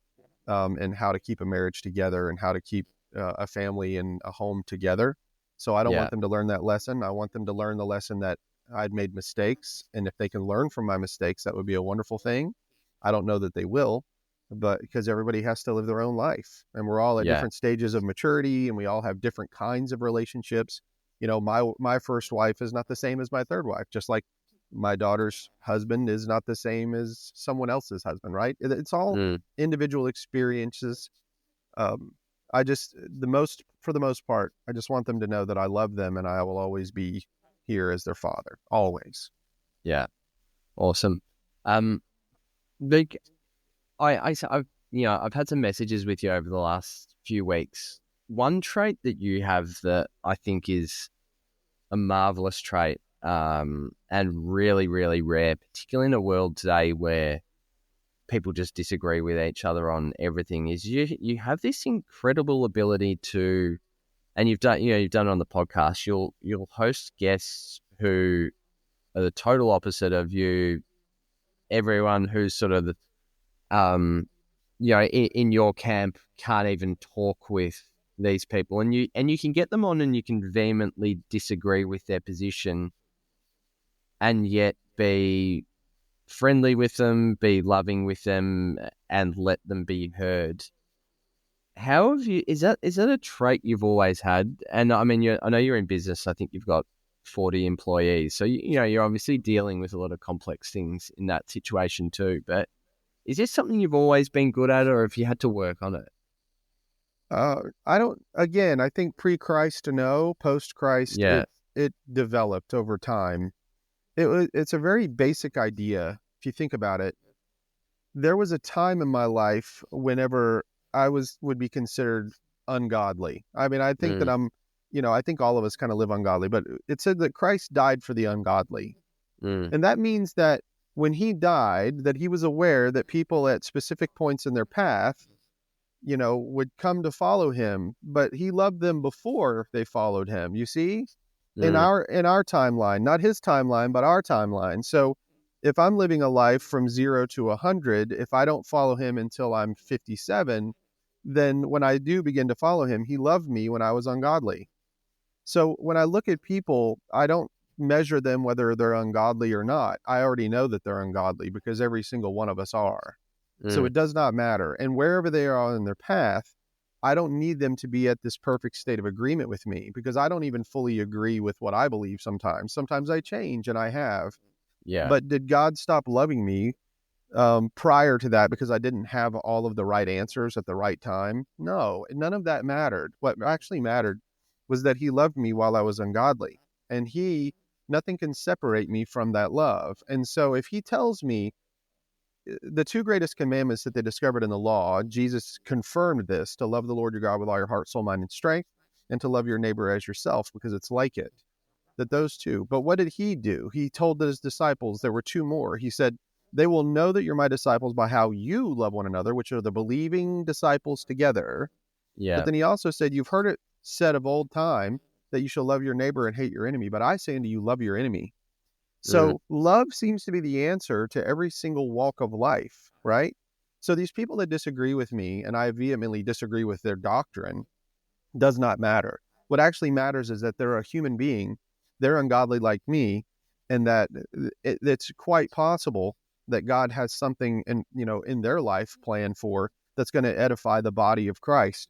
and how to keep a marriage together and how to keep a family and a home together. So I don't want them to learn that lesson. I want them to learn the lesson that I'd made mistakes. And if they can learn from my mistakes, that would be a wonderful thing. I don't know that they will, but because everybody has to live their own life, and we're all at different stages of maturity, and we all have different kinds of relationships. My first wife is not the same as my third wife, just like my daughter's husband is not the same as someone else's husband, right? It's all individual experiences. For the most part, I just want them to know that I love them and I will always be here as their father, always. Yeah. Awesome. Like, I've had some messages with you over the last few weeks. One trait that you have that I think is a marvelous trait, and really, really rare, particularly in a world today where people just disagree with each other on everything, is you have this incredible ability to, and you've done it on the podcast. You'll host guests who are the total opposite of you. Everyone who's sort of the, in your camp can't even talk with these people, and you can get them on and you can vehemently disagree with their position and yet be friendly with them, be loving with them, and let them be heard. How have you, is that a trait you've always had? And I mean, I know you're in business. I think you've got 40 employees. So, you're obviously dealing with a lot of complex things in that situation too. But is this something you've always been good at, or have you had to work on it? I think pre-Christ, no. Post-Christ, Yeah. it developed over time. It's a very basic idea. If you think about it, there was a time in my life whenever I would be considered ungodly. I mean, I think that I think all of us kind of live ungodly, but it said that Christ died for the ungodly. And that means that when he died, that he was aware that people at specific points in their path, would come to follow him, but he loved them before they followed him. You see, in our timeline, not his timeline, but our timeline. So if I'm living a life from 0 to 100, if I don't follow him until I'm 57, then when I do begin to follow him, he loved me when I was ungodly. So when I look at people, I don't measure them whether they're ungodly or not. I already know that they're ungodly because every single one of us are. So it does not matter. And wherever they are on their path, I don't need them to be at this perfect state of agreement with me, because I don't even fully agree with what I believe sometimes. Sometimes I change, and I have. Yeah. But did God stop loving me prior to that because I didn't have all of the right answers at the right time? No, none of that mattered. What actually mattered was that he loved me while I was ungodly. And nothing can separate me from that love. And so if he tells me the two greatest commandments that they discovered in the law, Jesus confirmed this: to love the Lord your God with all your heart, soul, mind, and strength, and to love your neighbor as yourself, because it's like it. That those two. But what did he do? He told his disciples there were two more. He said, they will know that you're my disciples by how you love one another, which are the believing disciples together. Yeah. But then he also said, you've heard it said of old time that you shall love your neighbor and hate your enemy. But I say unto you, love your enemy. So love seems to be the answer to every single walk of life, right? So these people that disagree with me, and I vehemently disagree with their doctrine, does not matter. What actually matters is that they're a human being, they're ungodly like me, and that it's quite possible that God has something in their life planned for that's going to edify the body of Christ.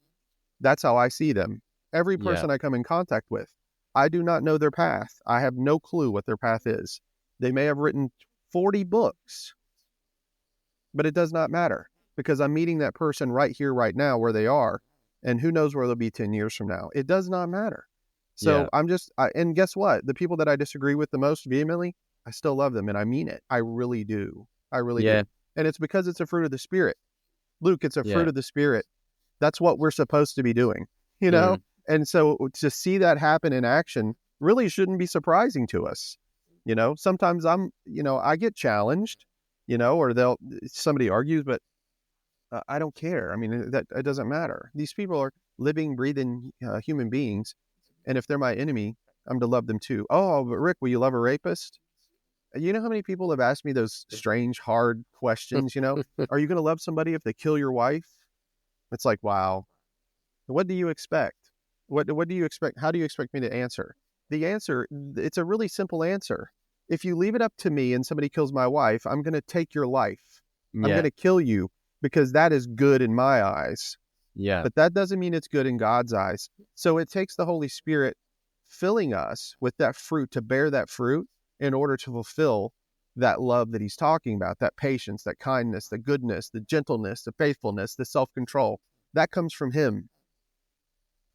That's how I see them. Every person I come in contact with, I do not know their path. I have no clue what their path is. They may have written 40 books, but it does not matter, because I'm meeting that person right here, right now, where they are. And who knows where they'll be 10 years from now. It does not matter. So and guess what? The people that I disagree with the most vehemently, I still love them, and I mean it. I really do. I really do. And it's because it's a fruit of the Spirit. Luke, it's a fruit of the Spirit. That's what we're supposed to be doing, And so to see that happen in action really shouldn't be surprising to us. Sometimes I get challenged, or somebody argues, but I don't care. I mean, it doesn't matter. These people are living, breathing human beings. And if they're my enemy, I'm to love them too. Oh, but Rick, will you love a rapist? You know how many people have asked me those strange, hard questions, Are you going to love somebody if they kill your wife? It's like, wow. What do you expect? What do you expect? How do you expect me to answer? The answer, it's a really simple answer. If you leave it up to me and somebody kills my wife, I'm going to take your life. I'm going to kill you, because that is good in my eyes. Yeah. But that doesn't mean it's good in God's eyes. So it takes the Holy Spirit filling us with that fruit to bear that fruit in order to fulfill that love that he's talking about, that patience, that kindness, the goodness, the gentleness, the faithfulness, the self-control. That comes from him.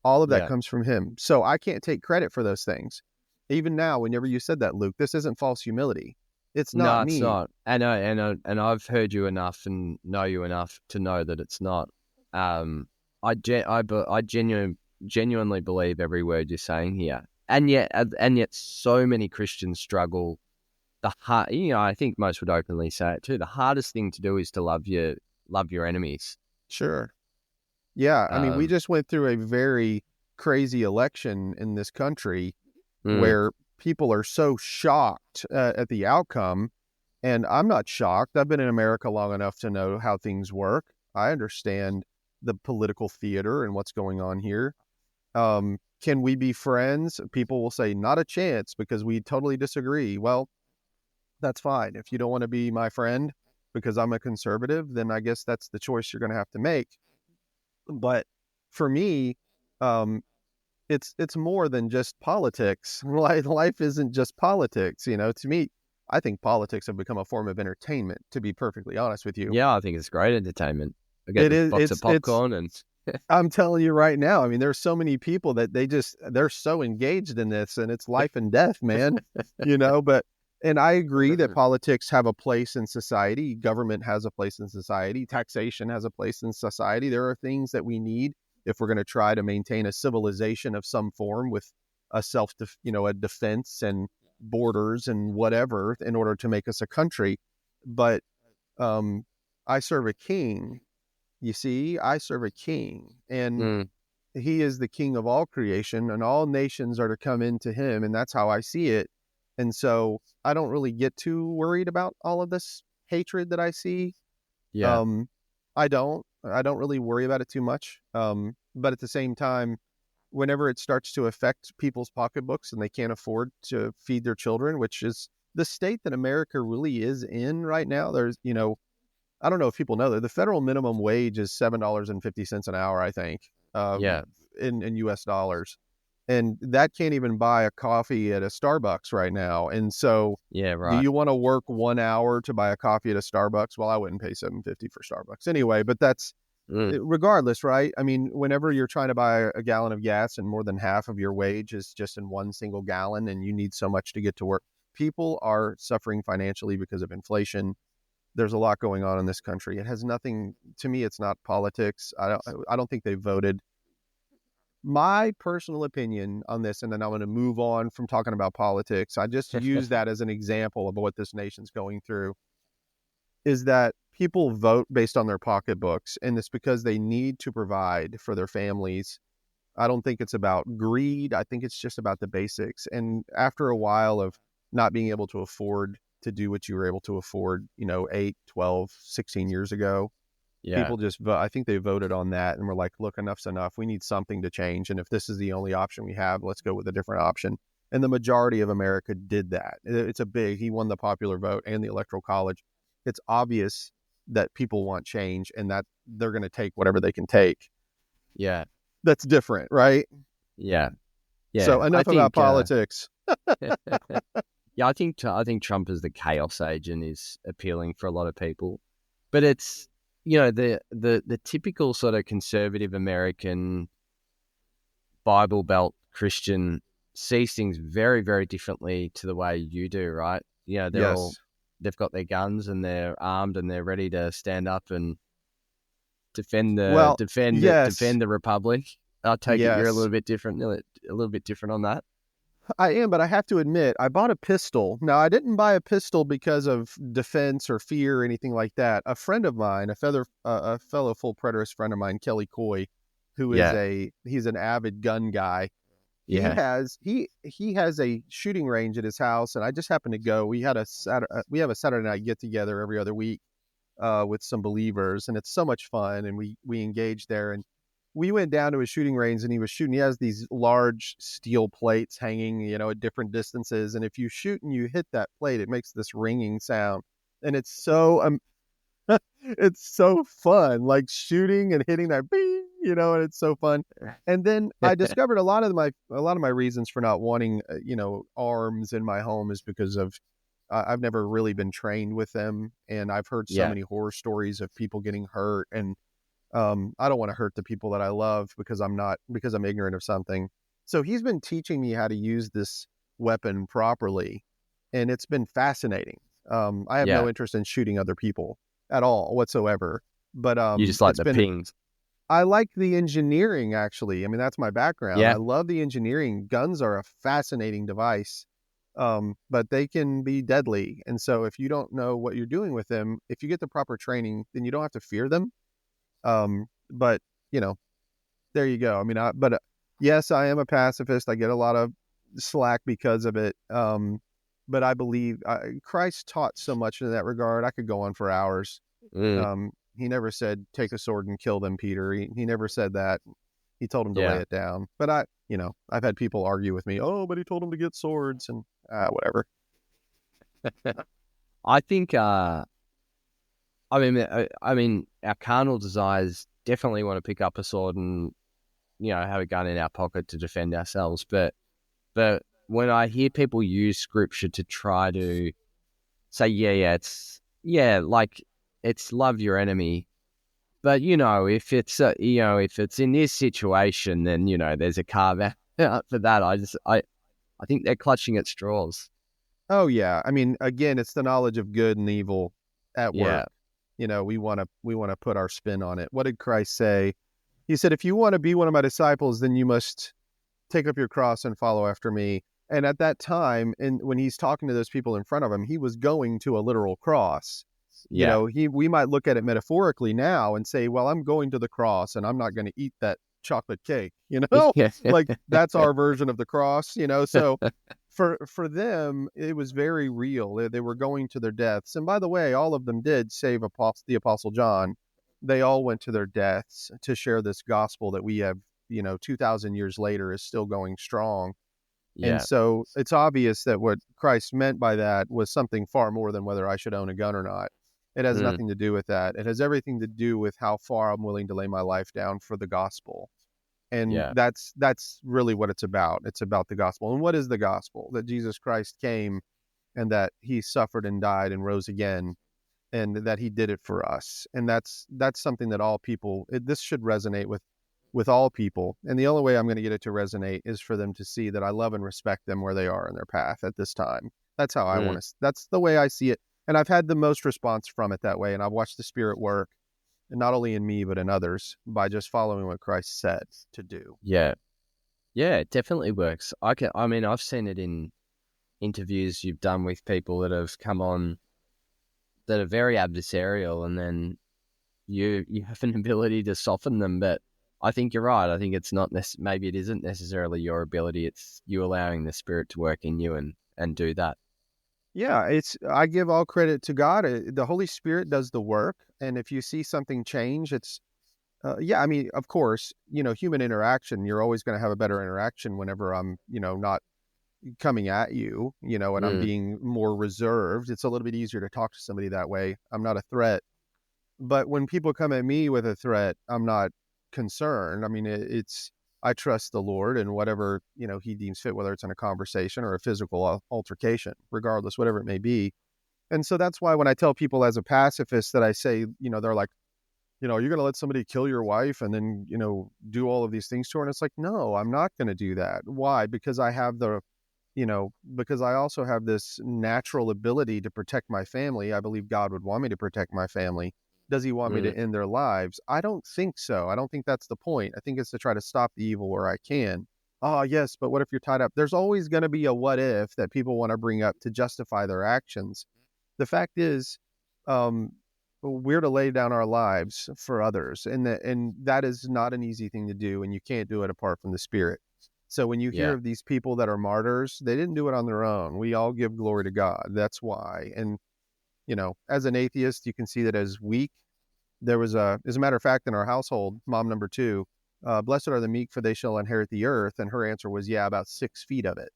All of that comes from him. So I can't take credit for those things. Even now, whenever you said that, Luke, this isn't false humility. It's not me. It's not. And I've heard you enough and know you enough to know that it's not. I genuinely believe every word you're saying here, and yet so many Christians struggle. I think most would openly say it too. The hardest thing to do is to love your enemies. Sure. Yeah. I mean, we just went through a very crazy election in this country where people are so shocked at the outcome. And I'm not shocked. I've been in America long enough to know how things work. I understand the political theater and what's going on here. Can we be friends? People will say, not a chance, because we totally disagree. Well, that's fine. If you don't want to be my friend because I'm a conservative, then I guess that's the choice you're going to have to make. But for me, it's more than just politics. Life isn't just politics. To me, I think politics have become a form of entertainment, to be perfectly honest with you. Yeah, I think it's great entertainment. I get a box of popcorn and I'm telling you right now, I mean, there's so many people that they're so engaged in this, and it's life and death, man. And I agree that politics have a place in society. Government has a place in society. Taxation has a place in society. There are things that we need if we're going to try to maintain a civilization of some form with a a defense and borders and whatever in order to make us a country. But I serve a king. You see, I serve a king, and he is the king of all creation, and all nations are to come into him. And that's how I see it. And so I don't really get too worried about all of this hatred that I see. yeah, I don't really worry about it too much. But at the same time, whenever it starts to affect people's pocketbooks and they can't afford to feed their children, which is the state that America really is in right now, there's, I don't know if people know that the federal minimum wage is $7.50 an hour, I think, in US dollars. And that can't even buy a coffee at a Starbucks right now. And so do you want to work 1 hour to buy a coffee at a Starbucks? Well, I wouldn't pay $7.50 for Starbucks anyway, but that's regardless, right? I mean, whenever you're trying to buy a gallon of gas and more than half of your wage is just in one single gallon and you need so much to get to work, people are suffering financially because of inflation. There's a lot going on in this country. It has nothing, to me, it's not politics. I don't think they voted. My personal opinion on this, and then I'm going to move on from talking about politics. I just use that as an example of what this nation's going through, is that people vote based on their pocketbooks, and it's because they need to provide for their families. I don't think it's about greed. I think it's just about the basics. And after a while of not being able to afford to do what you were able to afford, 8, 12, 16 years ago, people just vote. I think they voted on that and were like, look, enough's enough. We need something to change. And if this is the only option we have, let's go with a different option. And the majority of America did that. He won the popular vote and the electoral college. It's obvious that people want change and that they're going to take whatever they can take. Yeah. That's different, right? Yeah. So enough about politics. Yeah, I think Trump as the chaos agent is appealing for a lot of people. But it's, the typical sort of conservative American Bible Belt Christian sees things very, very differently to the way you do, right? They've got their guns and they're armed and they're ready to stand up and defend the Republic. I take it you're a little bit different on that. I am, but I have to admit, I bought a pistol. Now, I didn't buy a pistol because of defense or fear or anything like that. A friend of mine, a fellow full preterist friend of mine, Kelly Coy, who is he's an avid gun guy. He has a shooting range at his house, and I just happened to go. We have a Saturday night get together every other week with some believers, and it's so much fun. And we engaged there, and we went down to his shooting range, and he was shooting. He has these large steel plates hanging, at different distances. And if you shoot and you hit that plate, it makes this ringing sound. And it's so, it's so fun, like shooting and hitting that, bing, and it's so fun. And then I discovered a lot of my reasons for not wanting, arms in my home is because of, I've never really been trained with them. And I've heard so many horror stories of people getting hurt, and I don't want to hurt the people that I love because I'm ignorant of something. So he's been teaching me how to use this weapon properly, and it's been fascinating. I have no interest in shooting other people at all whatsoever, but you just like the pings. I like the engineering, actually. I mean, that's my background. I love the engineering. Guns are a fascinating device, but they can be deadly. And so if you don't know what you're doing with them, if you get the proper training, then you don't have to fear them. But there you go. I mean, yes, I am a pacifist. I get a lot of slack because of it. But I believe Christ taught so much in that regard. I could go on for hours. He never said, take a sword and kill them, Peter. He never said that. He told him to lay it down. But I've had people argue with me. Oh, but he told him to get swords and whatever. I think, I mean, our carnal desires definitely want to pick up a sword and have a gun in our pocket to defend ourselves. But when I hear people use scripture to try to say, it's love your enemy. But, if it's, if it's in this situation, then, there's a carve out for that. I think they're clutching at straws. Oh yeah. I mean, again, it's the knowledge of good and evil at Yeah. work. We want to put our spin on it. What did Christ say? He said, if you want to be one of my disciples, then you must take up your cross and follow after me. And at that time, and when he's talking to those people in front of him, he was going to a literal cross. Yeah. We might look at it metaphorically now and say, well, I'm going to the cross and I'm not going to eat that chocolate cake, like that's our version of the cross, so for them, it was very real. They were going to their deaths. And by the way, all of them did, save the Apostle John. They all went to their deaths to share this gospel that we have, 2,000 years later is still going strong. Yeah. And so it's obvious that what Christ meant by that was something far more than whether I should own a gun or not. It has nothing to do with that. It has everything to do with how far I'm willing to lay my life down for the gospel. And that's really what it's about. It's about the gospel. And what is the gospel? That Jesus Christ came and that he suffered and died and rose again, and that he did it for us. And that's something that all people, this should resonate with all people. And the only way I'm going to get it to resonate is for them to see that I love and respect them where they are in their path at this time. That's how I want to, that's the way I see it. And I've had the most response from it that way. And I've watched the Spirit work, and not only in me, but in others, by just following what Christ said to do. Yeah. Yeah, it definitely works. I've seen it in interviews you've done with people that have come on that are very adversarial, and then you have an ability to soften them. But I think you're right. I think it's not maybe it isn't necessarily your ability. It's you allowing the Spirit to work in you and do that. Yeah, I give all credit to God. The Holy Spirit does the work. And if you see something change, it's, of course, human interaction, you're always going to have a better interaction whenever I'm, not coming at you, and I'm being more reserved. It's a little bit easier to talk to somebody that way. I'm not a threat. But when people come at me with a threat, I'm not concerned. I mean, I trust the Lord and whatever, he deems fit, whether it's in a conversation or a physical altercation, regardless, whatever it may be. And so that's why when I tell people as a pacifist that I say, they're like, you're going to let somebody kill your wife and then, do all of these things to her. And it's like, no, I'm not going to do that. Why? Because I have because I also have this natural ability to protect my family. I believe God would want me to protect my family. Does he want me to end their lives? I don't think so. I don't think that's the point. I think it's to try to stop the evil where I can. Oh, yes, but what if you're tied up? There's always going to be a what if that people want to bring up to justify their actions. The fact is, we're to lay down our lives for others, and that is not an easy thing to do, and you can't do it apart from the Spirit. So when you hear of these people that are martyrs, they didn't do it on their own. We all give glory to God. That's why. And as an atheist, you can see that as weak. There was as a matter of fact, in our household, mom number 2, blessed are the meek, for they shall inherit the earth. And her answer was, about 6 feet of it.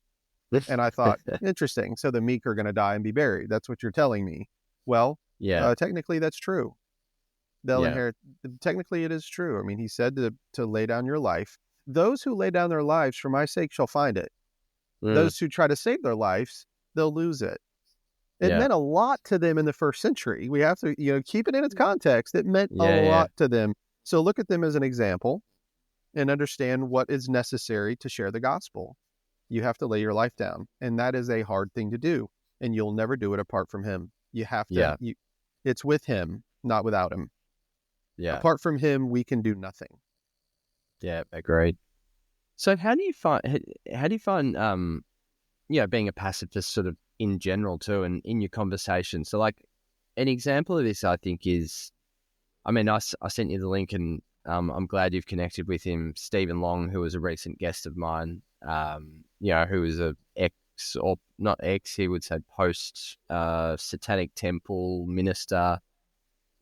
And I thought, interesting. So the meek are going to die and be buried. That's what you're telling me. Well, technically that's true. They'll inherit. Technically it is true. I mean, he said to lay down your life. Those who lay down their lives for my sake shall find it. Those who try to save their lives, they'll lose it. It meant a lot to them in the first century. We have to, keep it in its context. It meant a lot to them. So look at them as an example and understand what is necessary to share the gospel. You have to lay your life down, and that is a hard thing to do, and you'll never do it apart from him. You have to, it's with him, not without him. Yeah. Apart from him, we can do nothing. Yeah, agreed. So how do you find being a pacifist sort of in general too, and in your conversation? So like an example of this, I think is, I sent you the link, and I'm glad you've connected with him, Stephen Long, who was a recent guest of mine, who was a or not ex, he would say post Satanic Temple minister,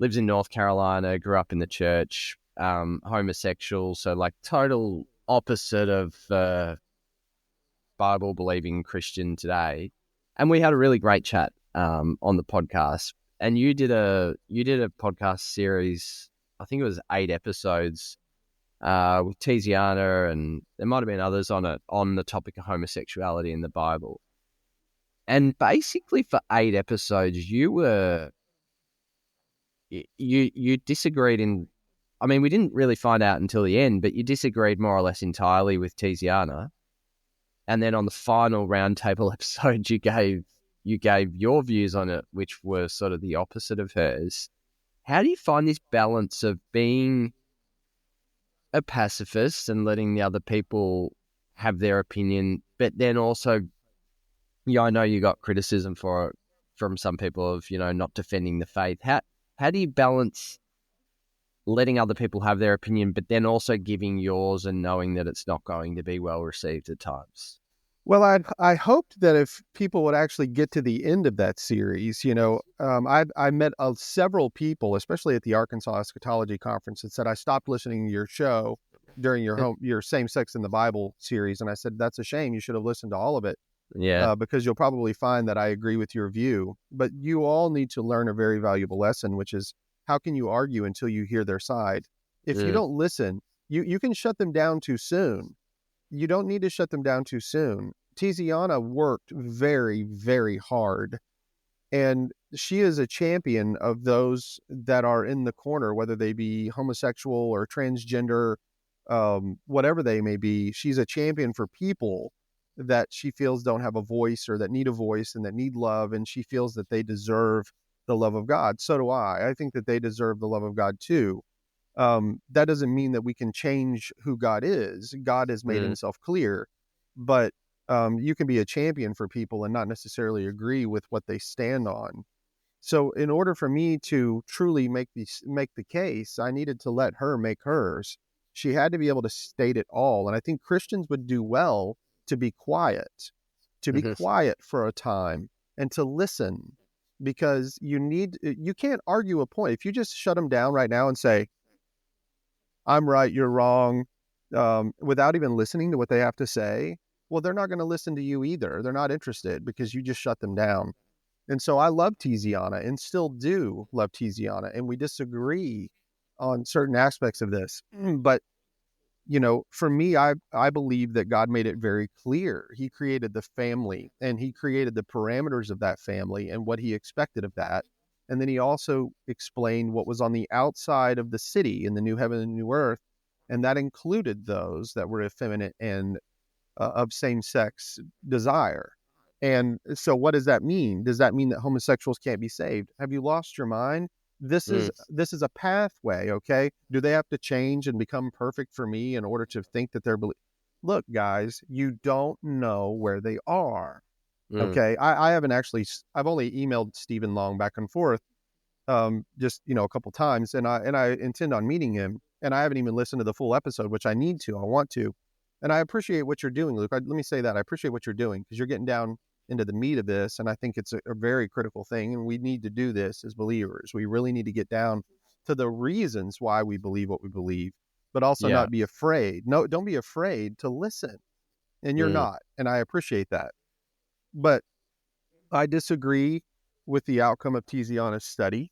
lives in North Carolina, grew up in the church, homosexual, so like total opposite of Bible believing Christian today. And we had a really great chat on the podcast. And you did a podcast series, I think it was 8 episodes, with Tiziana, and there might have been others on the topic of homosexuality in the Bible. And basically, for 8 episodes, you disagreed in. I mean, we didn't really find out until the end, but you disagreed more or less entirely with Tiziana. And then on the final roundtable episode, you gave your views on it, which were sort of the opposite of hers. How do you find this balance of being a pacifist and letting the other people have their opinion, but then also, I know you got criticism from some people of, not defending the faith. How do you balance letting other people have their opinion, but then also giving yours and knowing that it's not going to be well received at times? Well, I hoped that if people would actually get to the end of that series, I met several people, especially at the Arkansas Eschatology Conference, that said, I stopped listening to your show during your Same Sex in the Bible series. And I said, that's a shame. You should have listened to all of it. Yeah. Because you'll probably find that I agree with your view. But you all need to learn a very valuable lesson, which is, how can you argue until you hear their side? If you don't listen, you can shut them down too soon. You don't need to shut them down too soon. Tiziana worked very, very hard, and she is a champion of those that are in the corner, whether they be homosexual or transgender, whatever they may be. She's a champion for people that she feels don't have a voice, or that need a voice, and that need love, and she feels that they deserve the love of God. So do I. I think that they deserve the love of God too. That doesn't mean that we can change who God is. God has made himself clear, but you can be a champion for people and not necessarily agree with what they stand on. So in order for me to truly make the case, I needed to let her make hers. She had to be able to state it all. And I think Christians would do well to be quiet for a time and to listen, because you can't argue a point. If you just shut them down right now and say, I'm right, you're wrong, without even listening to what they have to say, well, they're not going to listen to you either. They're not interested because you just shut them down. And so I love Tiziana, and still do love Tiziana, and we disagree on certain aspects of this. But, for me, I believe that God made it very clear. He created the family, and he created the parameters of that family and what he expected of that. And then he also explained what was on the outside of the city in the new heaven and new earth. And that included those that were effeminate and of same-sex desire. And so what does that mean? Does that mean that homosexuals can't be saved? Have you lost your mind? This is a pathway, okay? Do they have to change and become perfect for me in order to think that they're... Look, guys, you don't know where they are. Okay, I haven't actually... I've only emailed Stephen Long back and forth, just, a couple times, and I intend on meeting him, and I haven't even listened to the full episode, which I need to. I want to. And I appreciate what you're doing, Luke. Let me say that. I appreciate what you're doing, because you're getting down into the meat of this, and I think it's a very critical thing, and we need to do this as believers. We really need to get down to the reasons why we believe what we believe, but also not be afraid. No, don't be afraid to listen, and you're not, and I appreciate that. But I disagree with the outcome of Tiziana's study,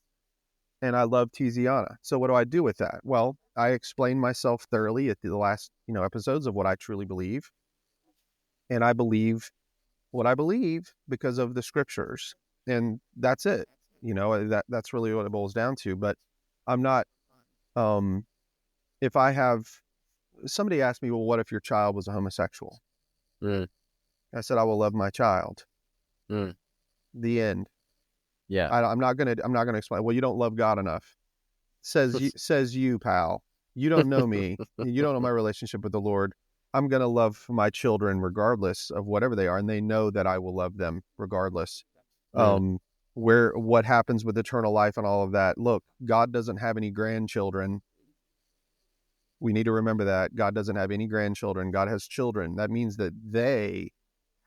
and I love Tiziana. So what do I do with that? Well, I explained myself thoroughly at the last, episodes of what I truly believe. And I believe what I believe because of the scriptures. And that's it. That's really what it boils down to. But I'm not, if I have, somebody asked me, well, what if your child was a homosexual? I said, I will love my child. The end. Yeah. I'm not going to explain. Well, you don't love God enough. Says you, pal. You don't know me. You don't know my relationship with the Lord. I'm going to love my children regardless of whatever they are. And they know that I will love them regardless. What happens with eternal life and all of that. Look, God doesn't have any grandchildren. We need to remember that. God doesn't have any grandchildren. God has children. That means that they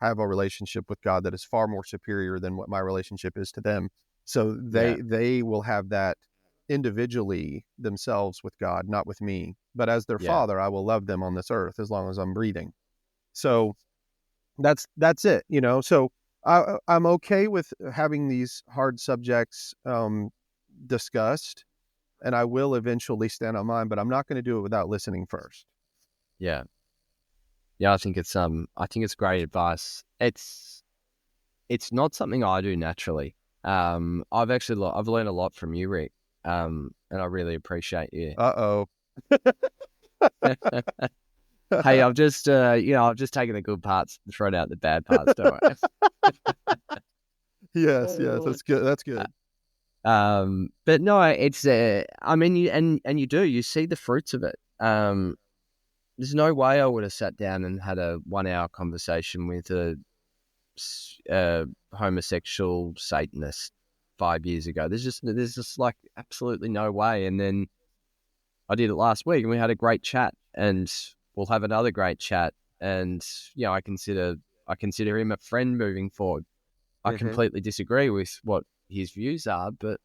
have a relationship with God that is far more superior than what my relationship is to them. So they will have that individually themselves with God, not with me. But as their father, I will love them on this earth as long as I'm breathing. So that's it, So I'm okay with having these hard subjects discussed. and I will eventually stand on mine, but I'm not going to do it without listening first. Yeah. Yeah, I think it's great advice. It's not something I do naturally. I've learned a lot from you, Rick. And I really appreciate you. Uh-oh. Hey, I've just taken the good parts and thrown out the bad parts, don't I? Yes, that's good. That's good. But no, it's I mean, you see the fruits of it. There's no way I would have sat down and had a 1-hour conversation with a homosexual Satanist 5 years ago. There's just like absolutely no way. And then I did it last week, and we had a great chat, and we'll have another great chat. And I consider him a friend moving forward. I completely disagree with what his views are, but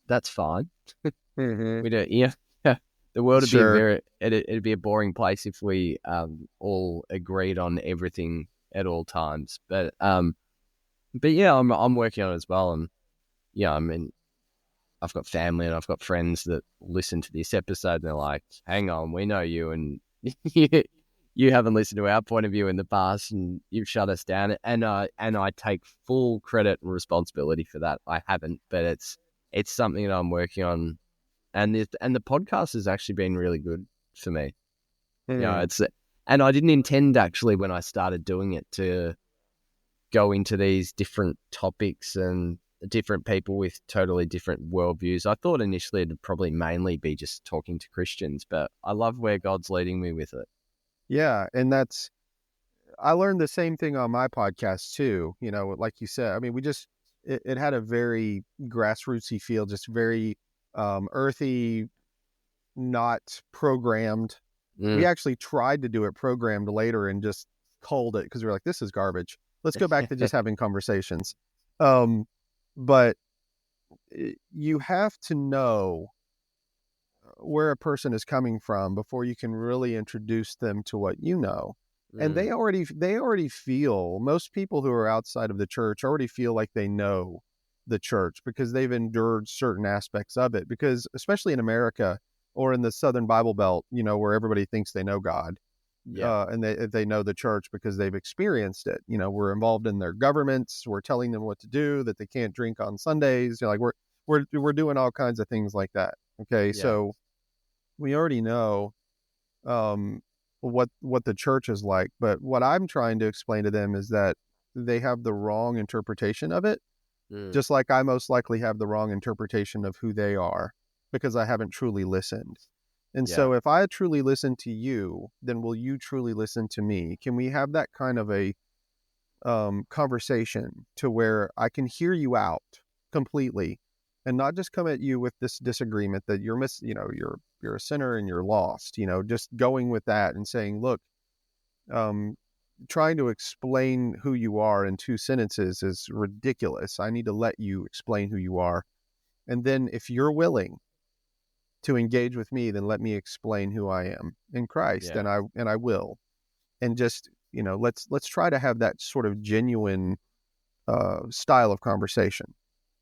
that's fine. We don't, the world would be it'd be a boring place if we all agreed on everything at all times. But yeah, I'm working on it as well, and I mean, I've got family and I've got friends that listen to this episode and they're like, "Hang on, we know you, and you haven't listened to our point of view in the past, and you've shut us down." And I take full credit and responsibility for that. I haven't, but it's something that I'm working on, and the podcast has actually been really good for me. And I didn't intend actually when I started doing it to go into these different topics and different people with totally different worldviews. I thought initially it'd probably mainly be just talking to Christians, but I love where God's leading me with it. Yeah, and I learned the same thing on my podcast too. Like you said, I mean, it had a very grassrootsy feel, just very earthy, not programmed. We actually tried to do it programmed later and just culled it because we were like, this is garbage. Let's go back to just having conversations. But you have to know where a person is coming from before you can really introduce them to what you know. And they already feel, most people who are outside of the church already feel like they know the church because they've endured certain aspects of it. Because especially in America or in the Southern Bible Belt, where everybody thinks they know God, and they know the church because they've experienced it. We're involved in their governments. We're telling them what to do, that they can't drink on Sundays. Like we're doing all kinds of things like that. Okay, so we already know what the church is like. But what I'm trying to explain to them is that they have the wrong interpretation of it, just like I most likely have the wrong interpretation of who they are because I haven't truly listened. And so if I truly listen to you, then will you truly listen to me? Can we have that kind of a conversation to where I can hear you out completely and not just come at you with this disagreement that you're a sinner and you're lost, just going with that and saying, look, trying to explain who you are in 2 sentences is ridiculous. I need to let you explain who you are. And then if you're willing to engage with me, then let me explain who I am in Christ. And I will. And just, let's try to have that sort of genuine style of conversation.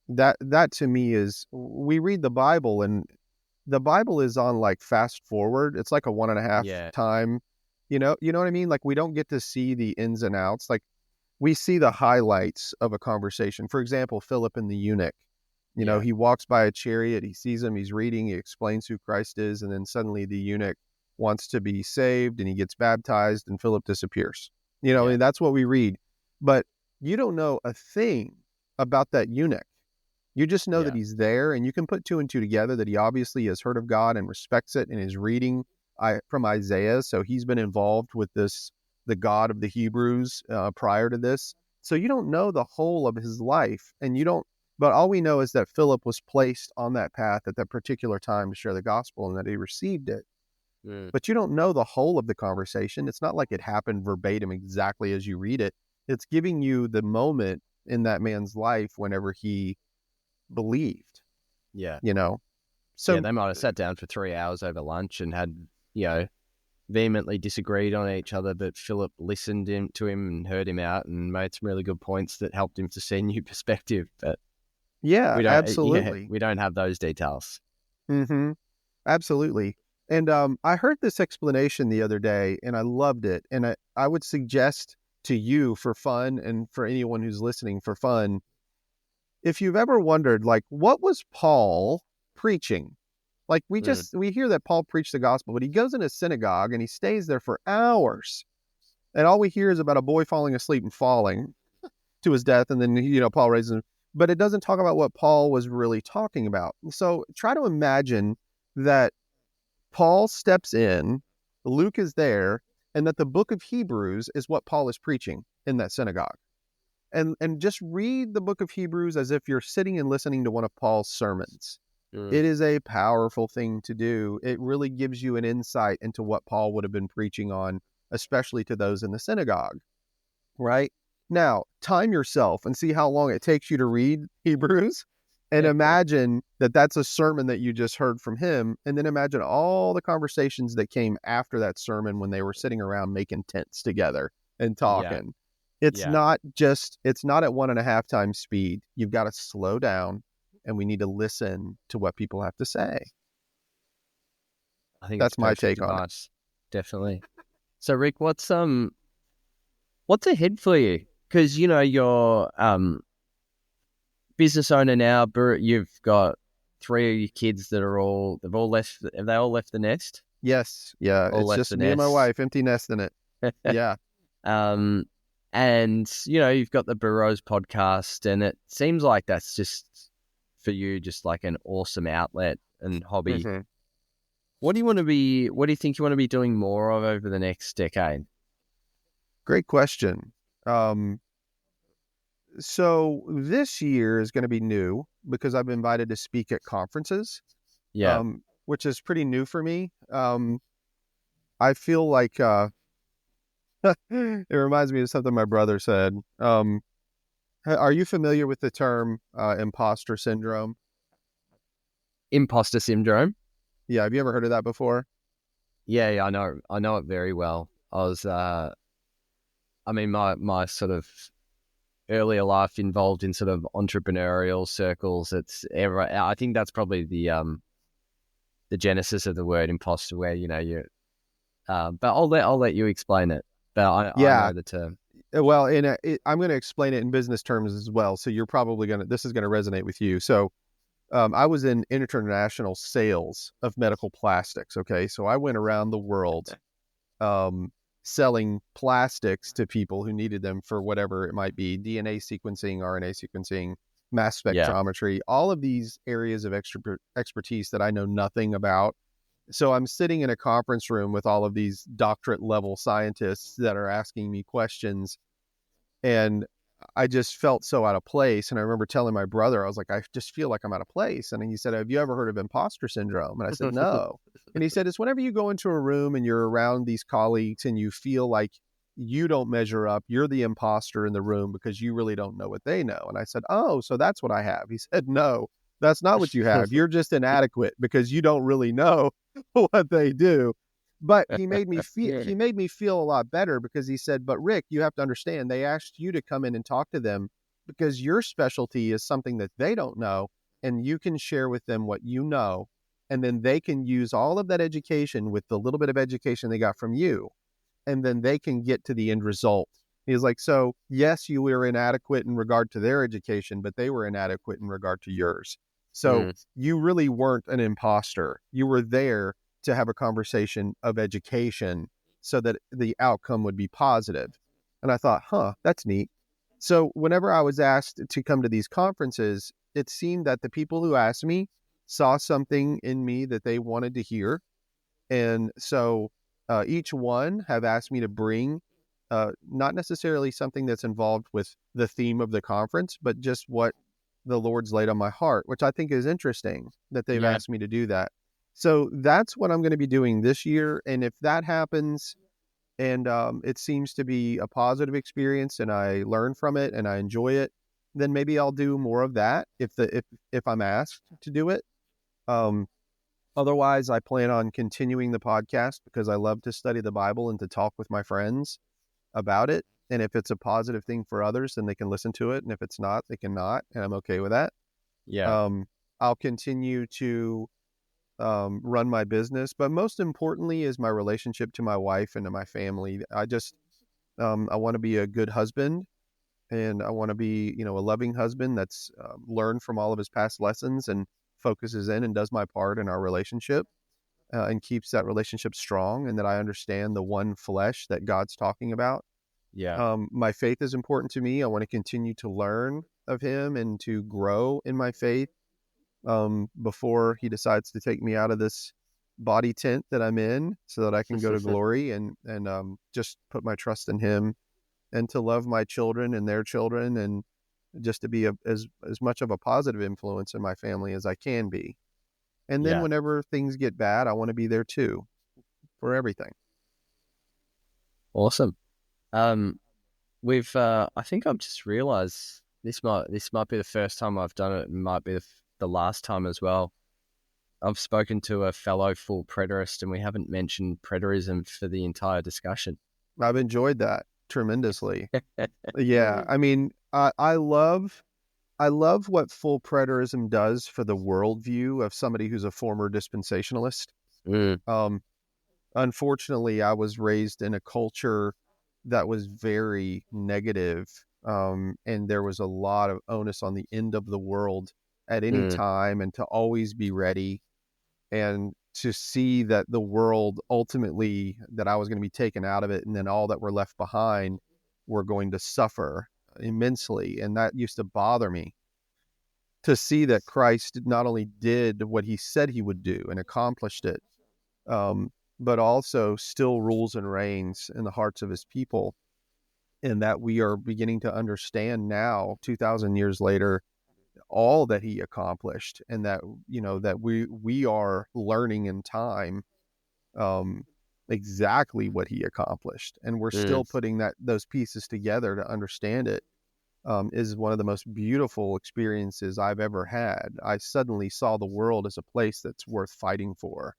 That to me is, we read the Bible and the Bible is on like fast forward. It's like a 1.5 time, you know what I mean? Like we don't get to see the ins and outs. Like we see the highlights of a conversation. For example, Philip and the eunuch. He walks by a chariot, he sees him, he's reading, he explains who Christ is, and then suddenly the eunuch wants to be saved and he gets baptized and Philip disappears. I mean, that's what we read. But you don't know a thing about that eunuch. You just know that he's there, and you can put 2 and 2 together that he obviously has heard of God and respects it and is reading from Isaiah. So he's been involved with the God of the Hebrews prior to this. So you don't know the whole of his life, but all we know is that Philip was placed on that path at that particular time to share the gospel and that he received it. But you don't know the whole of the conversation. It's not like it happened verbatim exactly as you read it. It's giving you the moment in that man's life whenever he believed. So they might have sat down for 3 hours over lunch and had vehemently disagreed on each other, but Philip listened to him and heard him out and made some really good points that helped him to see a new perspective. But absolutely, we don't have those details. Mm-hmm. Absolutely. And I heard this explanation the other day and I loved it. And I would suggest to you for fun and for anyone who's listening for fun, if you've ever wondered, like, what was Paul preaching? Like, we hear that Paul preached the gospel, but he goes in a synagogue and he stays there for hours. And all we hear is about a boy falling asleep and falling to his death. And then, Paul raises him. But it doesn't talk about what Paul was really talking about. So try to imagine that Paul steps in, Luke is there, and that the book of Hebrews is what Paul is preaching in that synagogue. And just read the book of Hebrews as if you're sitting and listening to one of Paul's sermons. It is a powerful thing to do. It really gives you an insight into what Paul would have been preaching on, especially to those in the synagogue, right? Now, time yourself and see how long it takes you to read Hebrews, and imagine that that's a sermon that you just heard from him, and then imagine all the conversations that came after that sermon when they were sitting around making tents together and talking. It's not at 1.5 times speed. You've got to slow down, and we need to listen to what people have to say. I think that's my take on it. Definitely. So, Rick, what's ahead for you? Because you're business owner now. You've got 3 of your kids that have they all left the nest? Yes. Yeah. It's just me and my wife, empty nest in it. Yeah. And you've got the Burrows podcast, and it seems like that's just for you, just like an awesome outlet and hobby. Mm-hmm. What do you think you want to be doing more of over the next decade? Great question. So this year is going to be new because I've been invited to speak at conferences. Yeah. Which is pretty new for me. I feel like it reminds me of something my brother said. Are you familiar with the term imposter syndrome? Imposter syndrome? Yeah. Have you ever heard of that before? Yeah, I know it very well. My sort of earlier life involved in sort of entrepreneurial circles. I think that's probably the genesis of the word imposter, where but I'll let you explain it. But I know the term. Well, I'm going to explain it in business terms as well. So you're probably this is going to resonate with you. So I was in international sales of medical plastics. Okay. So I went around the world selling plastics to people who needed them for whatever it might be: DNA sequencing, RNA sequencing, mass spectrometry, all of these areas of expertise that I know nothing about. So I'm sitting in a conference room with all of these doctorate level scientists that are asking me questions, and I just felt so out of place. And I remember telling my brother, I was like, I just feel like I'm out of place. And he said, have you ever heard of imposter syndrome? And I said, no. And he said, it's whenever you go into a room and you're around these colleagues and you feel like you don't measure up, you're the imposter in the room because you really don't know what they know. And I said, oh, so that's what I have. He said, no, that's not what you have. You're just inadequate because you don't really know what they do. But he made me feel a lot better because he said, but Rick, you have to understand, they asked you to come in and talk to them because your specialty is something that they don't know, and you can share with them what you know, and then they can use all of that education with the little bit of education they got from you, and then they can get to the end result. He's like, so yes, you were inadequate in regard to their education, but they were inadequate in regard to yours. So you really weren't an imposter. You were there to have a conversation of education so that the outcome would be positive. And I thought, that's neat. So whenever I was asked to come to these conferences, it seemed that the people who asked me saw something in me that they wanted to hear. And so each one have asked me to bring not necessarily something that's involved with the theme of the conference, but just what the Lord's laid on my heart, which I think is interesting that they've asked me to do that. So that's what I'm going to be doing this year. And if that happens and it seems to be a positive experience and I learn from it and I enjoy it, then maybe I'll do more of that if I'm asked to do it. Otherwise, I plan on continuing the podcast because I love to study the Bible and to talk with my friends about it. And if it's a positive thing for others, then they can listen to it. And if it's not, they cannot. And I'm okay with that. Yeah. I'll continue to run my business, but most importantly is my relationship to my wife and to my family. I want to be a good husband, and I want to be, a loving husband that's learned from all of his past lessons and focuses in and does my part in our relationship, and keeps that relationship strong, and that I understand the one flesh that God's talking about. Yeah. My faith is important to me. I want to continue to learn of him and to grow in my faith before he decides to take me out of this body tent that I'm in, so that I can go to glory, and just put my trust in him, and to love my children and their children, and just to be as much of a positive influence in my family as I can be. And then whenever things get bad, I want to be there too for everything. Awesome. I think I've just realized this might be the first time I've done it. It might be the last time as well. I've spoken to a fellow full preterist, and we haven't mentioned preterism for the entire discussion. I've enjoyed that tremendously. Yeah. I mean, I love what full preterism does for the worldview of somebody who's a former dispensationalist. Unfortunately, I was raised in a culture that was very negative, and there was a lot of onus on the end of the world at any time, and to always be ready, and to see that the world ultimately, that I was going to be taken out of it, and then all that were left behind were going to suffer immensely. And that used to bother me, to see that Christ not only did what he said he would do and accomplished it, but also still rules and reigns in the hearts of his people. And that we are beginning to understand now, 2,000 years later, all that he accomplished, and that, that we are learning in time exactly what he accomplished. And we're still putting those pieces together to understand it. Is one of the most beautiful experiences I've ever had. I suddenly saw the world as a place that's worth fighting for.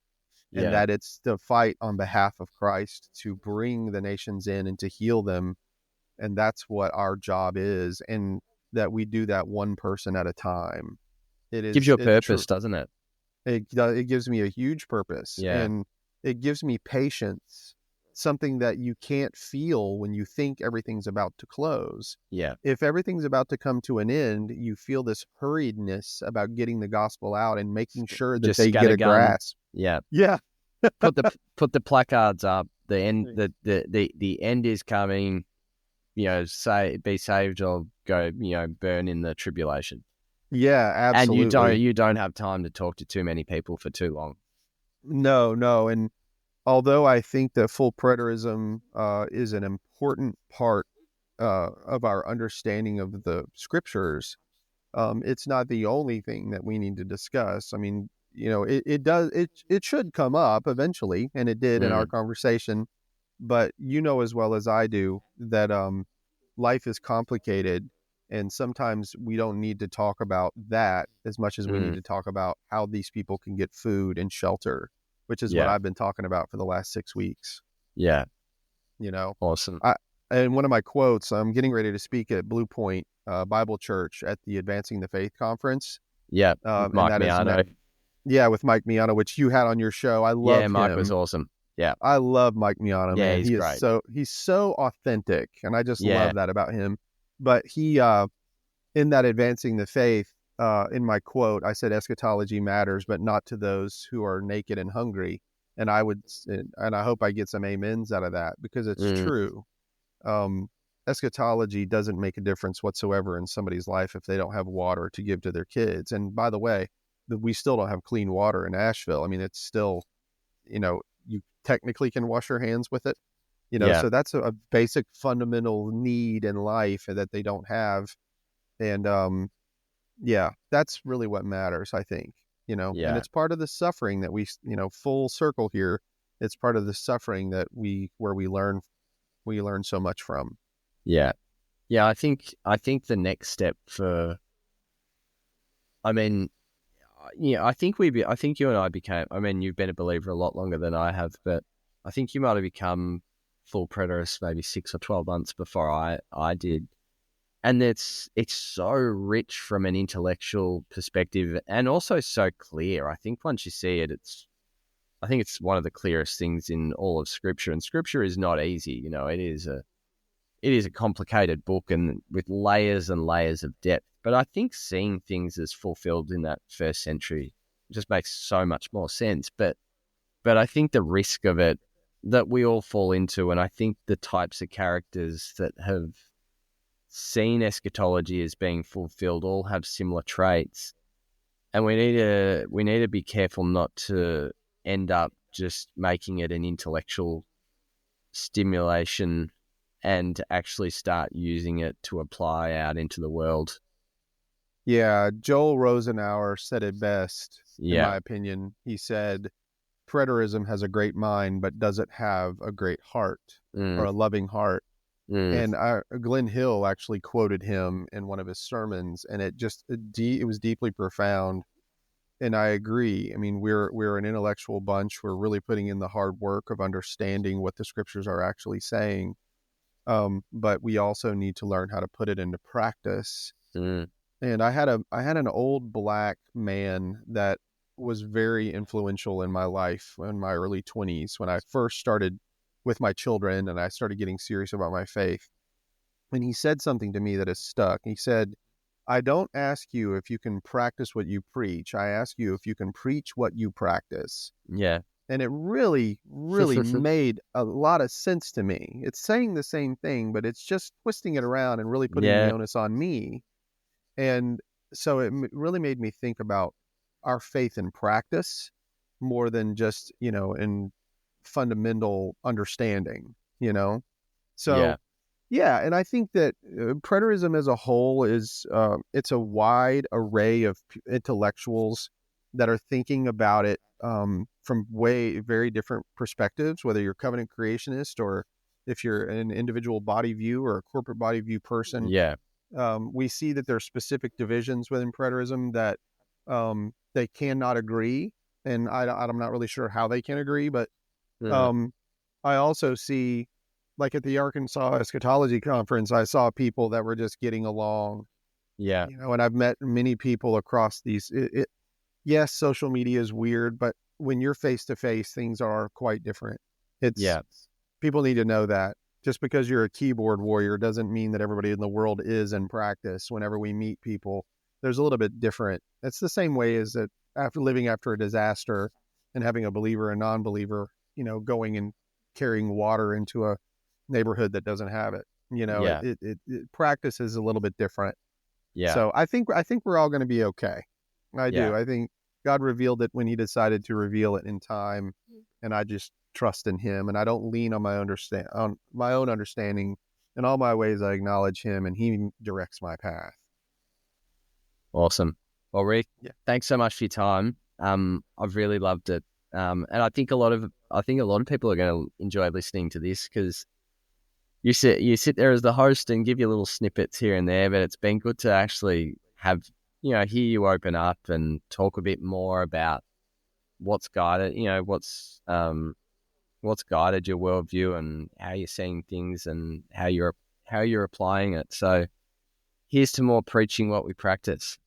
And that it's the fight on behalf of Christ to bring the nations in and to heal them. And that's what our job is. And that we do that one person at a time. It gives you a purpose, doesn't it? It gives me a huge purpose. And it gives me patience, something that you can't feel when you think everything's about to close. If everything's about to come to an end, you feel this hurriedness about getting the gospel out and making sure that they get a grasp. Put the placards up. The end. The end is coming. Be saved or go. Burn in the tribulation. Yeah, absolutely. And you don't have time to talk to too many people for too long. No. And although I think that full preterism is an important part of our understanding of the scriptures, it's not the only thing that we need to discuss. I mean, it should come up eventually, and it did in our conversation. But as well as I do that life is complicated, and sometimes we don't need to talk about that as much as we need to talk about how these people can get food and shelter, which is what I've been talking about for the last 6 weeks. Awesome. And one of my quotes, I'm getting ready to speak at Blue Point Bible Church at the Advancing the Faith conference. Mike Miano. With Mike Miano, which you had on your show. I love him. Mike was awesome. I love Mike Miano, man. He's great. He's so authentic, and I just love that about him. But he, in that Advancing the Faith, in my quote, I said, eschatology matters, but not to those who are naked and hungry. And I hope I get some amens out of that, because it's true. Eschatology doesn't make a difference whatsoever in somebody's life if they don't have water to give to their kids. And by the way, we still don't have clean water in Asheville. I mean, it's still, you technically can wash your hands with it, so that's a basic fundamental need in life that they don't have. And that's really what matters, I think, and it's part of the suffering that we, full circle here. It's part of the suffering that we learn so much from. I think the next step I think you and I became, you've been a believer a lot longer than I have, but I think you might have become full preterist maybe 6 or 12 months before I did. And it's so rich from an intellectual perspective and also so clear. I think once you see it, I think it's one of the clearest things in all of Scripture. And Scripture is not easy. You know, it is a complicated book and with layers and layers of depth. But I think seeing things as fulfilled in that first century just makes so much more sense. But I think the risk of it that we all fall into, and I think the types of characters that have seen eschatology as being fulfilled all have similar traits. And we need to be careful not to end up just making it an intellectual stimulation and actually start using it to apply out into the world. Yeah, Joel Rosenauer said it best, in my opinion. He said, preterism has a great mind, but does it have a great heart or a loving heart? And Glenn Hill actually quoted him in one of his sermons, and it was deeply profound. And I agree. I mean, we're an intellectual bunch. We're really putting in the hard work of understanding what the scriptures are actually saying. But we also need to learn how to put it into practice. And I had an old black man that was very influential in my life in my early 20s when I first started with my children and I started getting serious about my faith. And he said something to me that has stuck. He said, I don't ask you if you can practice what you preach. I ask you if you can preach what you practice. Yeah. And it really, really made a lot of sense to me. It's saying the same thing, but it's just twisting it around and really putting the onus on me. And so it really made me think about our faith in practice more than just, in fundamental understanding, So, and I think that preterism as a whole is, it's a wide array of intellectuals that are thinking about it from very different perspectives, whether you're covenant creationist or if you're an individual body view or a corporate body view person. Yeah. We see that there are specific divisions within preterism that they cannot agree. And I'm not really sure how they can agree, but I also see, like at the Arkansas Eschatology Conference, I saw people that were just getting along. Yeah. And I've met many people across these. Yes, social media is weird, but when you're face to face, things are quite different. People need to know that. Just because you're a keyboard warrior doesn't mean that everybody in the world is in practice. Whenever we meet people, there's a little bit different. It's the same way as that after living after a disaster and having a believer and non-believer, going and carrying water into a neighborhood that doesn't have it. Practice is a little bit different. Yeah. So I think we're all going to be okay. I do. I think God revealed it when he decided to reveal it in time, and I just trust in him, and I don't lean on my own understanding. In all my ways, I acknowledge him, and he directs my path. Awesome. Well, Rick, thanks so much for your time. I've really loved it, and I think a lot of people are going to enjoy listening to this because you sit there as the host and give you little snippets here and there, but it's been good to actually have hear you open up and talk a bit more about what's guided what's guided your worldview and how you're seeing things and how you're applying it. So here's to more preaching what we practice.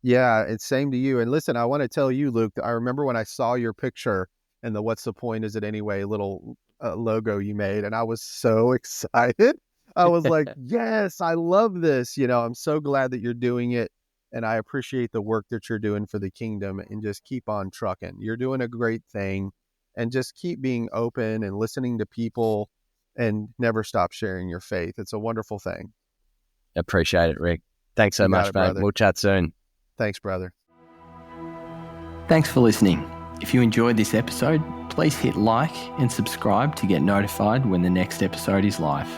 Yeah, it's same to you. And listen, I want to tell you, Luke, I remember when I saw your picture and the "What's the point is it anyway" little logo you made, and I was so excited. I was like, yes, I love this. I'm so glad that you're doing it, and I appreciate the work that you're doing for the kingdom, and just keep on trucking. You're doing a great thing, and just keep being open and listening to people and never stop sharing your faith. It's a wonderful thing. Appreciate it, Rick. Thanks so much, mate. Brother. We'll chat soon. Thanks, brother. Thanks for listening. If you enjoyed this episode, please hit like and subscribe to get notified when the next episode is live.